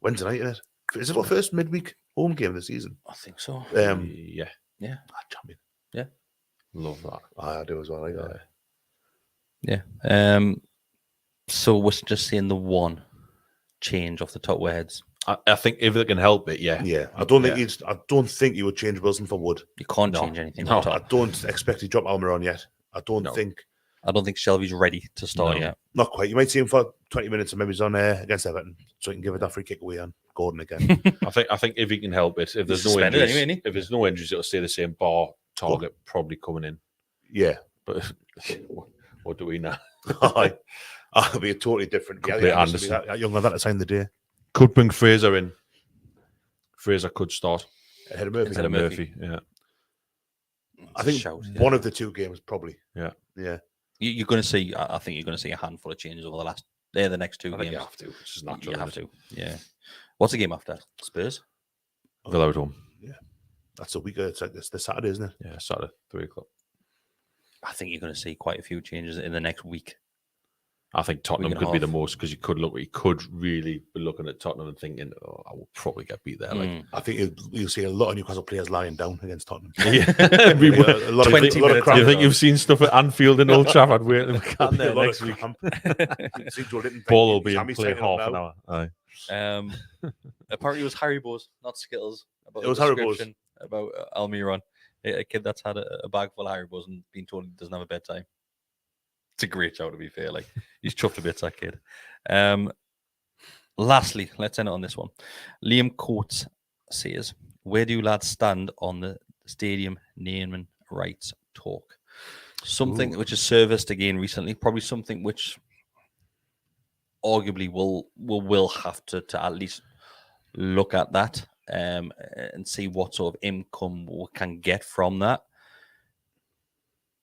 S3: Wednesday night, isn't it? Is it our first midweek home game of the season?
S1: I think so.
S2: Yeah.
S3: Champion.
S2: Yeah. Love that.
S3: I do as well. Like that.
S1: Yeah. So we're just seeing the one change off the top of our heads.
S2: I think if they can help it,
S3: yeah. I don't think he would change Wilson for Wood.
S1: You can't change anything.
S3: No, I don't expect to drop Almiron yet. I don't think
S1: Shelby's ready to start yet.
S3: Not quite. You might see him for 20 minutes and maybe he's on against Everton, so he can give it that free kick away on Gordon again.
S2: I think if he can help it, if there's no injuries, if there's no injuries, it'll stay the same. Bar Target probably coming in.
S3: Yeah,
S2: but what do we know?
S3: It'll be a totally different.
S2: Anderson.
S3: That young lad at the time of the day
S2: could bring Fraser in. Fraser could start
S3: ahead of Murphy.
S2: Instead of Murphy. Yeah.
S3: I think one of the two games probably.
S2: Yeah.
S1: You're going to see. I think you're going to see a handful of changes over the next two games.
S2: You have to. It's just natural.
S1: You have to. Yeah. What's the game after? Spurs.
S2: Villa at home.
S3: Yeah. That's a week. It's like the Saturday, isn't it?
S2: Yeah, Saturday, 3:00.
S1: I think you're going to see quite a few changes in the next week.
S2: I think Tottenham could be the most because you could really be looking at Tottenham and thinking, "Oh, I will probably get beat there." Like,
S3: I think you'll see a lot of Newcastle players lying down against Tottenham.
S2: Yeah,
S3: a lot of
S2: you think you've seen stuff at Anfield and Old Trafford where we can't there next week. Ball will be in play half an hour. Aye.
S1: Apparently, it was Haribo's, not Skittles.
S3: It was Haribo's
S1: about Almiron, a kid that's had a bag full of Haribo's and been told he doesn't have a bedtime. It's a great show, to be fair. Like, he's chuffed a bit, that kid. Lastly, let's end it on this one. Liam Coates says, "Where do you lads stand on the stadium naming rights talk?" Something which has serviced again recently, probably something which arguably will have to at least look at that and see what sort of income we can get from that.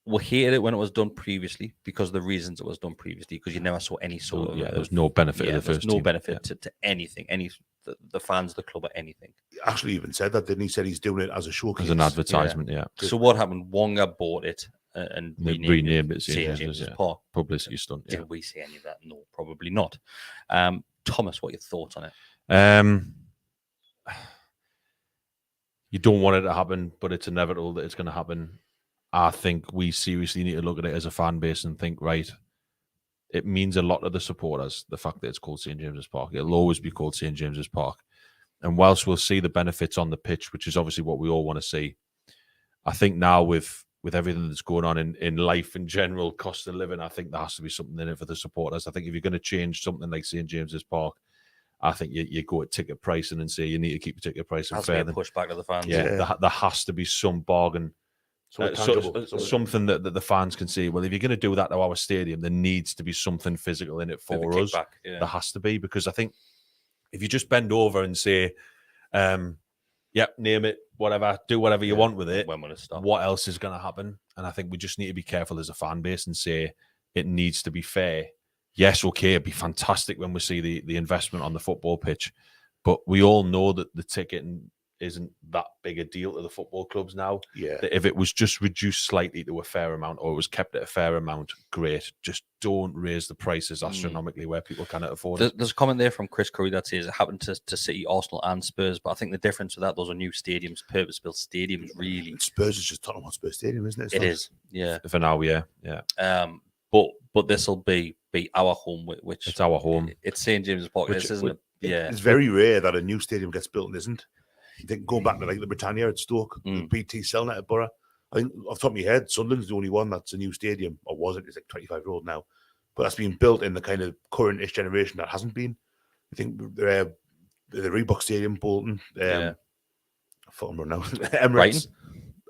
S1: We hated it when it was done previously because of the reasons it was done previously, because you never saw any sort of...
S2: there was no benefit of the first team.
S1: No benefit to anything, the fans of the club or anything.
S3: He actually even said that, didn't he? Said he's doing it as a showcase.
S2: As an advertisement, yeah.
S1: So what happened? Wonga bought it and renamed it St. James's Park.
S2: Publicity stunt, yeah.
S1: Did we see any of that? No, probably not. Thomas, what are your thoughts on
S2: it? You don't want it to happen, but it's inevitable that it's going to happen. I think we seriously need to look at it as a fan base and think, right, it means a lot to the supporters, the fact that it's called St. James's Park. It'll always be called St. James's Park. And whilst we'll see the benefits on the pitch, which is obviously what we all want to see, I think now with everything that's going on in life in general, cost of living, I think there has to be something in it for the supporters. I think if you're going to change something like St. James's Park, I think you go at ticket pricing and say you need to keep your ticket pricing fair.
S1: Push back to the fans.
S2: Yeah. There has to be some bargain. Something that the fans can see. Well, if you're going to do that to our stadium, there needs to be something physical in it for us. There has to be, because I think if you just bend over and say, name it, whatever, do whatever you want with it,
S1: when will it stop?
S2: What else is going to happen? And I think we just need to be careful as a fan base and say it needs to be fair. Yes, okay, it'd be fantastic when we see the investment on the football pitch, but we all know that the ticket isn't that big a deal to the football clubs now.
S3: Yeah.
S2: That if it was just reduced slightly to a fair amount, or it was kept at a fair amount, great. Just don't raise the prices astronomically where people cannot afford it.
S1: There's a comment there from Chris Curry that says it happened to City, Arsenal and Spurs, but I think the difference with that, those are new stadiums, purpose-built stadiums, really.
S3: Spurs is just Tottenham Hotspur Stadium, isn't it?
S1: It is, yeah.
S2: For now, yeah.
S1: But this will be our home, which...
S2: It's our home.
S1: It's St. James's Park, isn't it? Yeah.
S3: It's very rare that a new stadium gets built and isn't. I think going back to like the Britannia at Stoke, the BT selling it at Borough. I think off the top of my head, Sunderland's the only one that's a new stadium, or was it? It's like 25 years old now, but that's been built in the kind of current-ish generation that hasn't been. I think the Reebok Stadium, Bolton, I thought I'm now Emirates,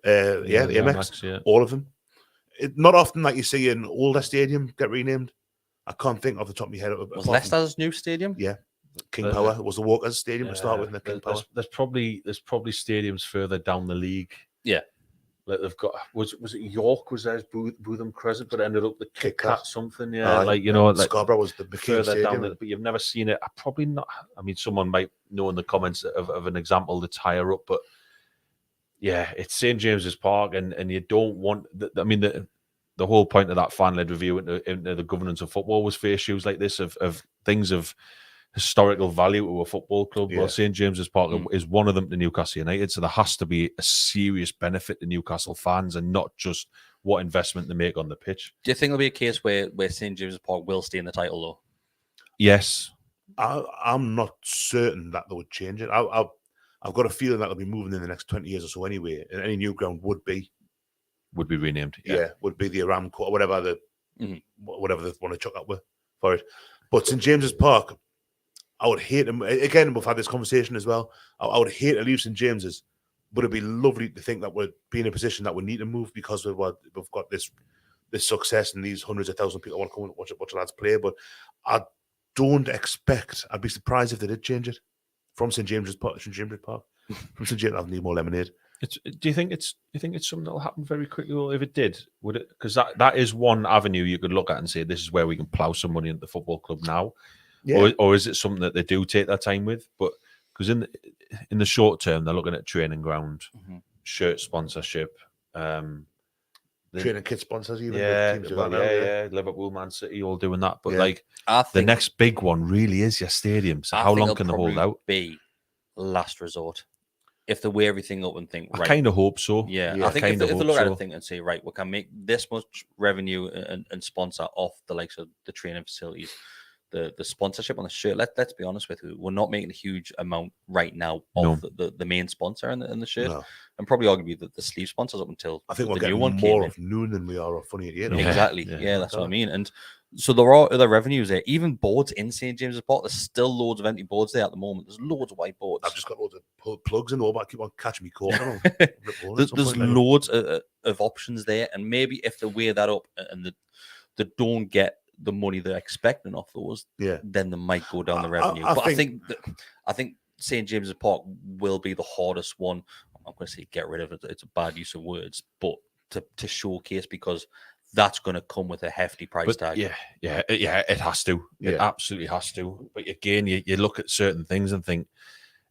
S3: the Amex, all of them. Not often that you see an older stadium get renamed. I can't think off the top of my head.
S1: Was Leicester's new stadium?
S3: Yeah. King Power. It was the Walkers Stadium to start with. King Power.
S2: There's probably stadiums further down the league.
S1: Yeah,
S2: like they've got. Was it York? Was there Bootham Crescent, but it ended up the Kit Kat something. Yeah, like
S3: Scarborough was the
S2: further down. But you've never seen it. Probably not. I mean, someone might know in the comments of an example that's higher up, but yeah, it's St. James's Park, and you don't want. I mean, the the whole point of that fan-led review into the governance of football was for issues like this of things of historical value to a football club. Well, St James's Park is one of them to Newcastle United, so there has to be a serious benefit to Newcastle fans and not just what investment they make on the pitch.
S1: Do you think there'll be a case where St James's Park will stay in the title though?
S2: Yes.
S3: I'm not certain that they would change it. I've got a feeling that they'll be moving in the next 20 years or so anyway, and any new ground would be
S2: renamed.
S3: Would be the Aramco or whatever whatever they want to chuck up with for it. But St James's Park, I would hate them. Again, we've had this conversation as well. I would hate to leave St James's, but it'd be lovely to think that we'd be in a position that we need to move because we've got this success and these hundreds of thousands of people want to come and watch the lads play. But I don't expect. I'd be surprised if they did change it from St James's Park. From St James, I'll need more lemonade.
S2: Do you think it's something that'll happen very quickly? Or if it did, would it? Because that is one avenue you could look at and say this is where we can plough some money into the football club now. Yeah. Or is it something that they do take their time with? But because in the short term, they're looking at training ground, shirt sponsorship,
S3: training kit sponsors, even.
S2: Liverpool, Man City, all doing that. But like the next big one really is your stadium. So how long can they hold out?
S1: Be last resort. If they weigh everything up and think, right,
S2: I kind of hope so.
S1: Yeah, I think if they look at it and say, right, we can make this much revenue and sponsor off the likes of the training facilities, the sponsorship on the shirt. Let's be honest with you, we're not making a huge amount right now of the main sponsor in the shirt, and probably arguably the sleeve sponsors up until
S3: I think we're
S1: the
S3: getting
S1: new one
S3: more of Noon than we are of Funny Idiot.
S1: Exactly. Yeah, that's what I mean. And so there are other revenues there. Even boards in St James's Park. There's still loads of empty boards there at the moment. There's loads of white boards.
S3: I've just got loads of plugs and all, but I keep on catching me caught.
S1: There's loads of options there, and maybe if they weigh that up and they don't get the money they're expecting off those, then they might go down the revenue. I think St James's Park will be the hardest one. I'm not going to say get rid of it. It's a bad use of words, but to showcase, because that's going to come with a hefty price tag.
S2: Yeah, it has to. It absolutely has to. But again, you look at certain things and think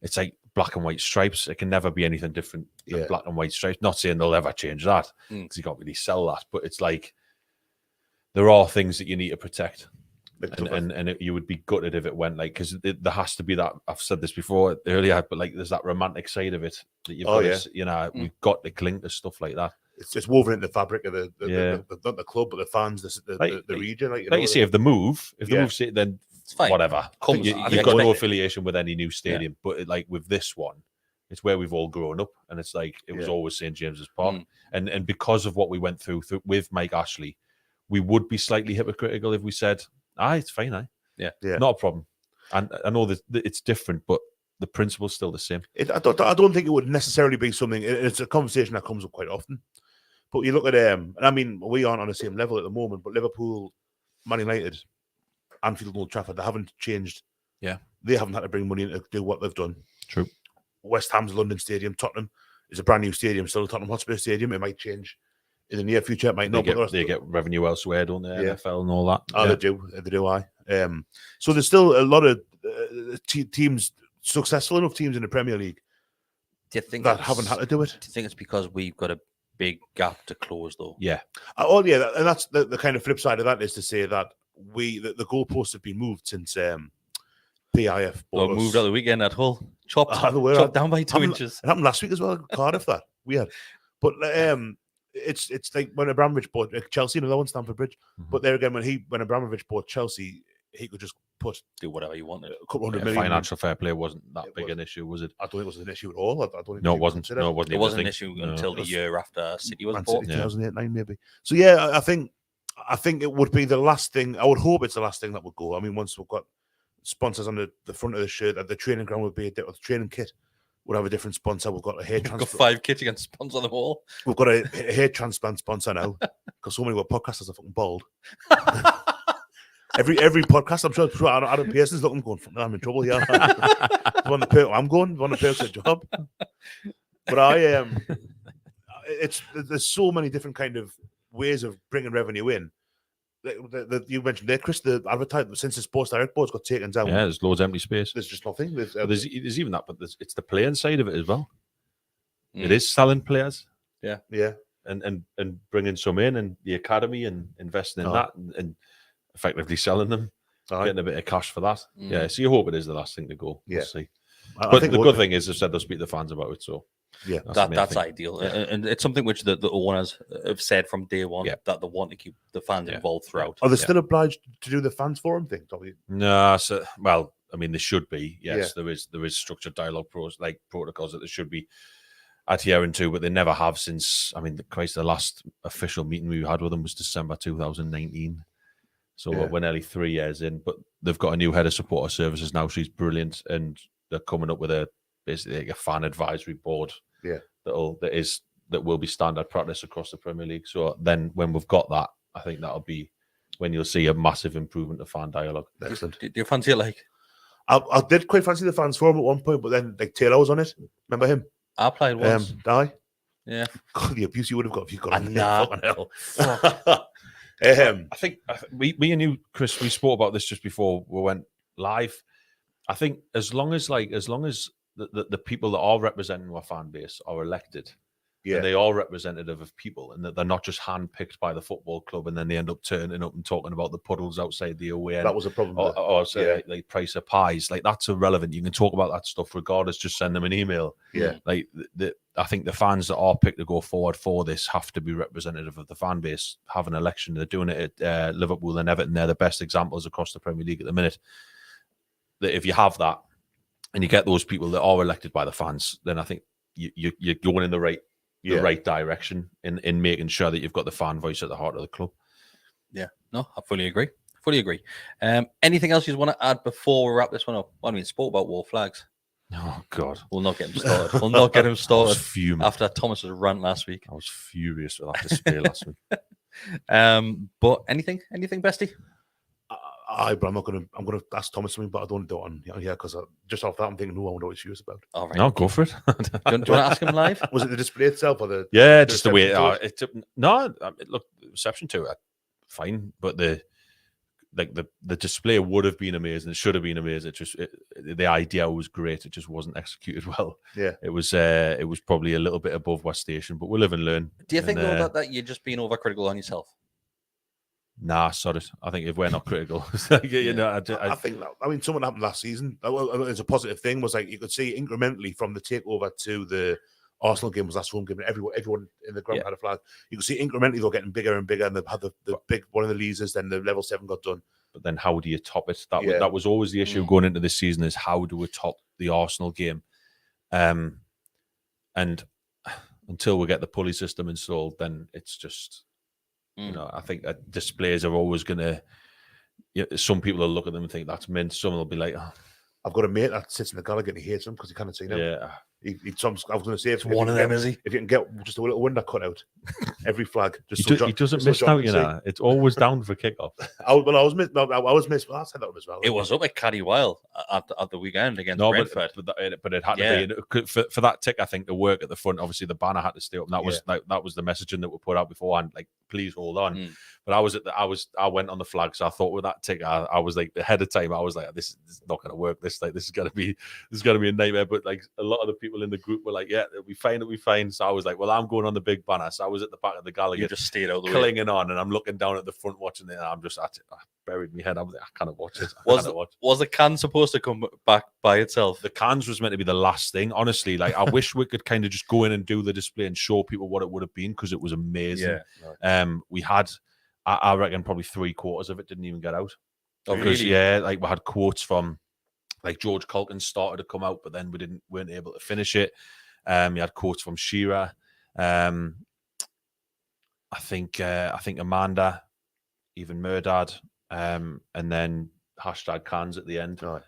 S2: it's like black and white stripes. It can never be anything different than black and white stripes. Not saying they'll ever change that because you can't really sell that. But it's like there are things that you need to protect. And you would be gutted if it went like, because there has to be that. I've said this before earlier, but like there's that romantic side of it that you've got to, we've got to cling to stuff like that.
S3: It's just woven into the fabric of not the club, but the fans, the region. Like
S2: you say, if they move, then
S1: it's fine.
S2: Whatever. You've got no affiliation with any new stadium, but like with this one, it's where we've all grown up, and it's like it was always St James's Park, and because of what we went through with Mike Ashley, we would be slightly hypocritical if we said, it's fine, not a problem. And I know that it's different, but the principle's still the same.
S3: I don't think it would necessarily be something. It's a conversation that comes up quite often. But you look at and I mean, we aren't on the same level at the moment, but Liverpool, Man United, Anfield and Old Trafford, they haven't changed.
S2: Yeah.
S3: They haven't had to bring money in to do what they've done.
S2: True.
S3: West Ham's London Stadium, Tottenham is a brand new stadium, still Tottenham Hotspur Stadium. It might change in the near future. It might not.
S2: They get revenue elsewhere, don't they? NFL and all that.
S3: Oh, they do. So there's still a lot of teams, successful enough teams in the Premier League that haven't had to do it.
S1: Do you think it's because we've got a big gap to close, though?
S2: Yeah.
S3: And that's the kind of flip side of that is to say that the goalposts have been moved since PIF.
S1: Moved out the weekend at Hull. Chopped down by 2 inches.
S3: It happened last week as well. Cardiff, that weird. But it's like when Abramovich bought Chelsea, another one, Stamford Bridge. But there again, when Abramovich bought Chelsea, he could just do
S1: whatever you wanted.
S3: A couple $100 million.
S2: Financial fair play wasn't that big an issue, was it?
S3: I don't think it was an issue at all.
S2: No, it wasn't. It
S1: wasn't an issue until the year after City was bought.
S3: 2008-9 maybe. So I think it would be the last thing. I would hope it's the last thing that would go. I mean, once we've got sponsors on the front of the shirt, the training ground would be the training kit would have a different sponsor. We've got a hair transplant.
S1: We've got 5 kits you can sponsor them all.
S3: We've got a hair transplant sponsor now because so many of our podcasters are fucking bald. Every podcast, I'm sure Adam Pearson's looking, going, I'm in trouble here. I'm going. One of the perks of the job. But there's so many different kind of ways of bringing revenue in. You mentioned there, Chris, the advertisement since the Sports Direct boards got taken down.
S2: Yeah, there's loads of empty space.
S3: There's just nothing.
S2: There's even that, but it's the playing side of it as well. It is selling players.
S1: Yeah.
S3: Yeah.
S2: and bringing some in and the academy and investing in that and effectively selling them, getting a bit of cash for that. Yeah, so you hope it is the last thing to go. We'll see. But the good thing is, they've said they'll speak to the fans about it. So
S1: yeah, that's ideal, and it's something which the owners have said from day one that they want to keep the fans involved throughout.
S3: Are they still obliged to do the fans forum thing?
S2: No, well, I mean, there should be. Yes, there is structured dialogue protocols that there should be adhering to, but they never have since. I mean, the last official meeting we had with them was December 2019. So we're nearly 3 years in, but they've got a new head of supporter services now. She's brilliant, and they're coming up with basically like a fan advisory board. That will be standard practice across the Premier League. So then, when we've got that, I think that'll be when you'll see a massive improvement of fan dialogue.
S3: Excellent.
S1: Do you fancy it? Like,
S3: I did quite fancy the fans forum at one point, but then like Taylor was on it. Remember him?
S1: I played once.
S3: Yeah. God, the abuse you would have got if you got on
S1: hell.
S2: I think we and you, Chris, we spoke about this just before we went live. I think as long as the people that are representing our fan base are elected, and they are representative of people, and that they're not just handpicked by the football club, and then they end up turning up and talking about the puddles outside the away end.
S3: That was a problem.
S2: Or say like price of pies, like that's irrelevant. You can talk about that stuff regardless. Just send them an email.
S3: Yeah,
S2: like I think the fans that are picked to go forward for this have to be representative of the fan base. Have an election. They're doing it at Liverpool and Everton. They're the best examples across the Premier League at the minute. That if you have that, and you get those people that are elected by the fans, then I think you're going in the right direction in making sure that you've got the fan voice at the heart of the club.
S1: Yeah, no, I fully agree. Anything else you want to add before we wrap this one up? I mean, spoke about war flags.
S2: Oh God,
S1: we'll not get him started. We'll not get him started.
S2: Fuming
S1: after Thomas's rant last week.
S2: I was furious with that display last week.
S1: But anything, bestie?
S3: But I'm gonna ask Thomas something, but I don't do it on here because just off that I'm thinking, I wonder what he's furious about.
S2: All right, no, go for it.
S1: do you want to ask him live?
S3: Was it the display itself or the?
S2: Yeah, just the way look, the reception to it, fine, but the display would have been amazing. It should have been amazing. The idea was great. It just wasn't executed well.
S3: Yeah,
S2: it was probably a little bit above West Station, but we'll live and learn.
S1: Do you think though that you're just being overcritical on yourself?
S2: Nah, sorry. I think if we're not critical, I think
S3: that. I mean, something happened last season. It's a positive thing. Was like you could see incrementally from the takeover to the Arsenal game was last home game. Everyone in the ground had a flag. You could see incrementally they're getting bigger and bigger, and they've had the big one of the leaders. Then the level 7 got done.
S2: But then, how do you top it? That was always the issue going into this season: is how do we top the Arsenal game? And until we get the pulley system installed, then it's just. I think displays are always going to. Some people will look at them and think that's mint. Some will be like, oh.
S3: I've got a mate that sits in the Gallowgate and he hates them because he can't see them.
S2: Yeah.
S3: I was going to say, if
S1: one of them, is he?
S3: If you can get just a little window cut out, every flag.
S2: He doesn't miss out, It's always down for kickoff.
S3: I was missed. I said that as well.
S1: It was up at Cadwell at the weekend against Brentford.
S2: But it had to be for that tick. I think the work at the front, obviously the banner had to stay up. And that was the messaging that we put out beforehand. Like, please hold on. But I went on the flag, so I thought with that tick, I was like ahead of time. I was like, this is not going to work. This is going to be a nightmare. But like a lot of the people in the group were like, yeah, it'll be fine. So I was like, well, I'm going on the big banner. So I was at the back of the Gallowgate,
S1: just stayed out the
S2: clinging on, and I'm looking down at the front watching it. And I'm just I buried my head. I can't watch it.
S1: Was the can supposed to come back by itself?
S2: The cans was meant to be the last thing. Honestly, like I wish we could kind of just go in and do the display and show people what it would have been because it was amazing.
S1: Yeah.
S2: We had, I reckon, probably 3/4 of it didn't even get out.
S1: Oh,
S2: because,
S1: really?
S2: like we had quotes from, like George Culkin started to come out, but then weren't able to finish it. You had quotes from Shearer. I think Amanda, even Murdad, and then #cans at the end.
S3: Right.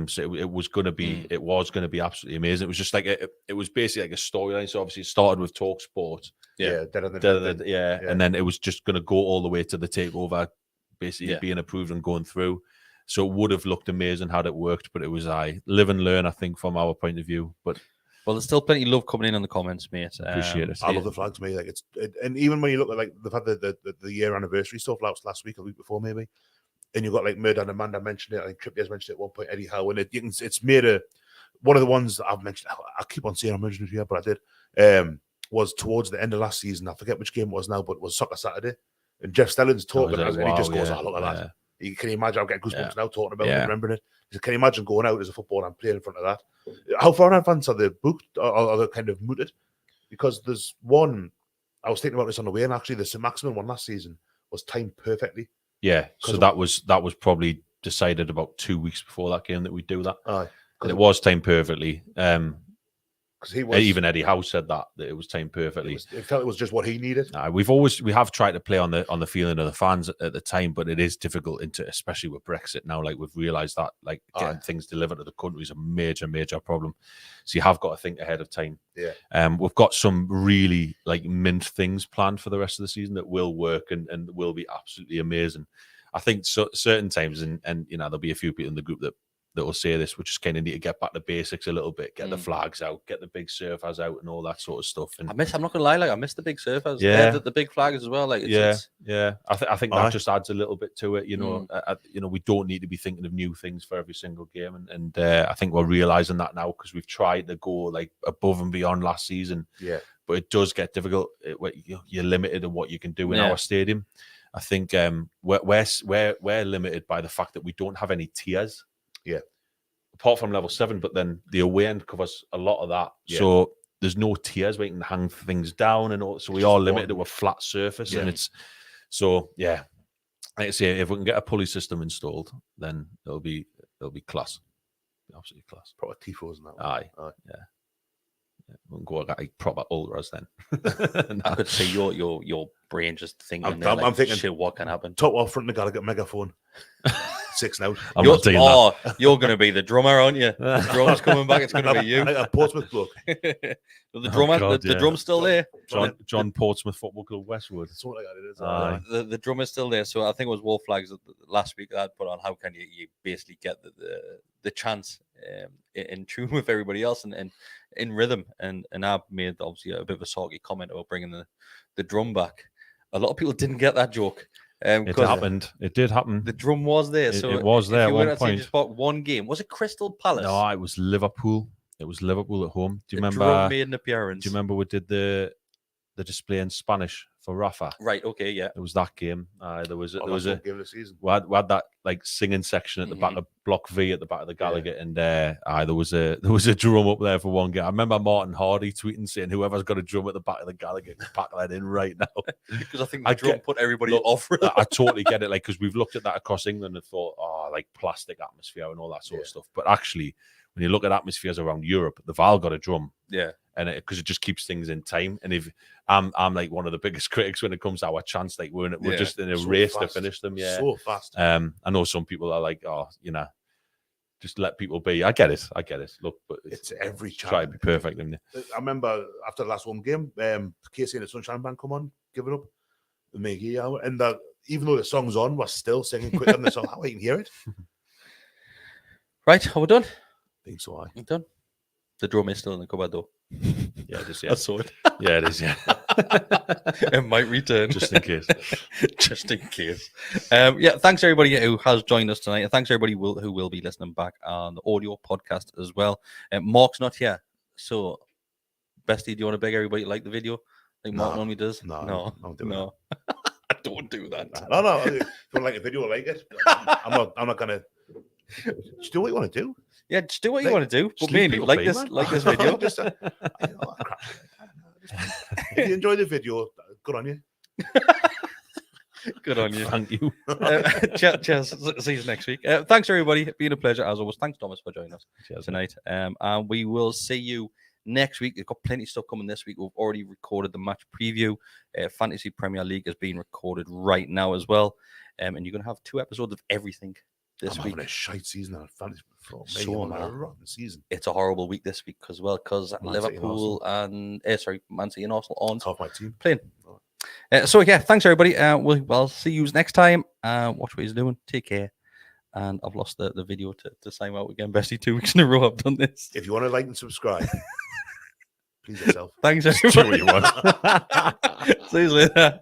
S2: So it was going to be absolutely amazing. It was just like it was basically like a storyline. So obviously it started with TalkSport. And then it was just going to go all the way to the takeover, basically being approved and going through. So it would have looked amazing had it worked, but it was live and learn, I think, from our point of view. But
S1: well, there's still plenty of love coming in on the comments, mate.
S2: Appreciate it.
S3: I love the flags, mate. Like and even when you look at like they've had the year anniversary stuff last week, a week before maybe, and you've got like Murder and Amanda mentioned it. I think Trippier's mentioned it at one point. Eddie Howe, and it's made one of the ones that I've mentioned. I keep on saying I mentioned it here, but I did. was towards the end of last season. I forget which game it was now, but it was Soccer Saturday. And Jeff Stelling's talking, and he just goes, look at that. Can you imagine? I'm getting goosebumps now talking about it, remembering it. He said, can you imagine going out as a footballer and playing in front of that? How far in advance are they booked, or are they kind of mooted? Because there's one, I was thinking about this on the way, and actually the St. Maximin one last season was timed perfectly.
S2: Yeah, so that was probably decided about 2 weeks before that game that we'd do that.
S3: Aye.
S2: And it was timed perfectly.
S3: Because
S2: even Eddie Howe said that it was timed perfectly.
S3: It felt it was just what he needed.
S2: We have tried to play on the feeling of the fans at the time, but it is difficult especially with Brexit now. Like, we've realised that getting things delivered to the country is a major problem. So you have got to think ahead of time.
S3: Yeah.
S2: We've got some really mint things planned for the rest of the season that will work and will be absolutely amazing. I think certain times, and there'll be a few people in the group that will say this, we just kind of need to get back to basics a little bit, get the flags out, get the big surfers out and all that sort of stuff. And
S1: I'm not going to lie, I miss the big surfers.
S2: Yeah.
S1: The big flags as well.
S2: I think that just adds a little bit to it. We don't need to be thinking of new things for every single game. And I think we're realising that now, because we've tried to go above and beyond last season.
S3: Yeah.
S2: But it does get difficult. You're limited in what you can do in our stadium. I think we're limited by the fact that we don't have any tiers.
S3: Yeah.
S2: Apart from level 7, but then the away end covers a lot of that. Yeah. So there's no tiers where you can hang things down and all. So we are limited to a flat surface. Yeah. And it's like I say, if we can get a pulley system installed, then it'll be class. Absolutely class.
S3: Proper tifos and that.
S2: Aye. Yeah. We can go proper ultras then.
S1: I could see your brain just thinking.
S3: I'm thinking,
S1: shit, what can happen?
S3: Top off front, the Gallowgate megaphone. 6 now.
S1: You're going to be the drummer, aren't you? The drum's coming back. It's going to be you.
S3: A Portsmouth bloke.
S1: The drummer, the drum's still there.
S2: John Portsmouth Football Club Westwood.
S3: Something like that it is.
S1: The drummer's still there. So I think it was Wolf Flags last week that I'd put on. How can you basically get the chance in tune with everybody else and in rhythm? And I made obviously a bit of a salty comment about bringing the drum back. A lot of people didn't get that joke.
S2: It happened. It did happen.
S1: The drum was there. So
S2: it was there at one point.
S1: Just bought one game. Was it Crystal Palace?
S2: No, it was Liverpool. It was Liverpool at home. Do you remember?
S1: Drum made an appearance.
S2: Do you remember we did the display in Spanish for Rafa?
S1: Right. Okay. Yeah.
S2: It was that game. There was a
S3: game of the season.
S2: We had that singing section at the back of Block V at the back of the Gallowgate, and there was a drum up there for one game. I remember Martin Hardy tweeting saying, "Whoever's got a drum at the back of the Gallowgate, pack that in right now."
S1: Because I think the drum put everybody off.
S2: I totally get it, because we've looked at that across England and thought, plastic atmosphere and all that sort of stuff. But actually, when you look at atmospheres around Europe, they've all got a drum.
S1: Yeah.
S2: And because it just keeps things in time. And if I'm one of the biggest critics when it comes to our chance, we're just in a race to finish them. Yeah,
S3: so fast.
S2: I know some people are like, just let people be. I get it. Look, but
S3: it's every chance.
S2: Try to be perfect.
S3: I remember after the last home game, Casey and the Sunshine Band come on, give it up, the Maggie hour, and even though the song's on, we're still singing quicker than the song. How I can hear it.
S1: Right, are we done?
S3: I think so.
S1: I'm done. The drum is still in the cupboard though.
S2: Yeah, it is. Yeah.
S1: I saw it.
S2: Yeah, it is. Yeah.
S1: It might return.
S2: Just in case.
S1: Just in case. Thanks everybody who has joined us tonight. And thanks everybody who will be listening back on the audio podcast as well. Mark's not here. So, Bestie, do you want to beg everybody to like the video? Like Mark normally does?
S3: No.
S1: Don't do that.
S3: No. If you want to like a video, I like it. I'm not going to. Just do what you want to do.
S1: Yeah, just do what you want to do. But mainly like this video.
S3: If you enjoy the video, good on you.
S1: Good on you.
S2: Thank you.
S1: Cheers. See you next week. Thanks everybody. It's been a pleasure as always. Thanks Thomas for joining us tonight. And we will see you next week. We've got plenty of stuff coming this week. We've already recorded the match preview. Fantasy Premier League is being recorded right now as well. And you're going to have 2 episodes of everything this week.
S3: Having a shite season on fantasy football. A rotten season.
S1: It's a horrible week this week because Liverpool and Man City and Arsenal on
S3: top my team
S1: playing. Thanks everybody. We'll see you next time. Watch what he's doing. Take care. And I've lost the video to sign out again. Bestie, 2 weeks in a row I've done this.
S3: If you want to like and subscribe, please yourself.
S1: Thanks everybody.
S2: Do what you want.
S1: See you later.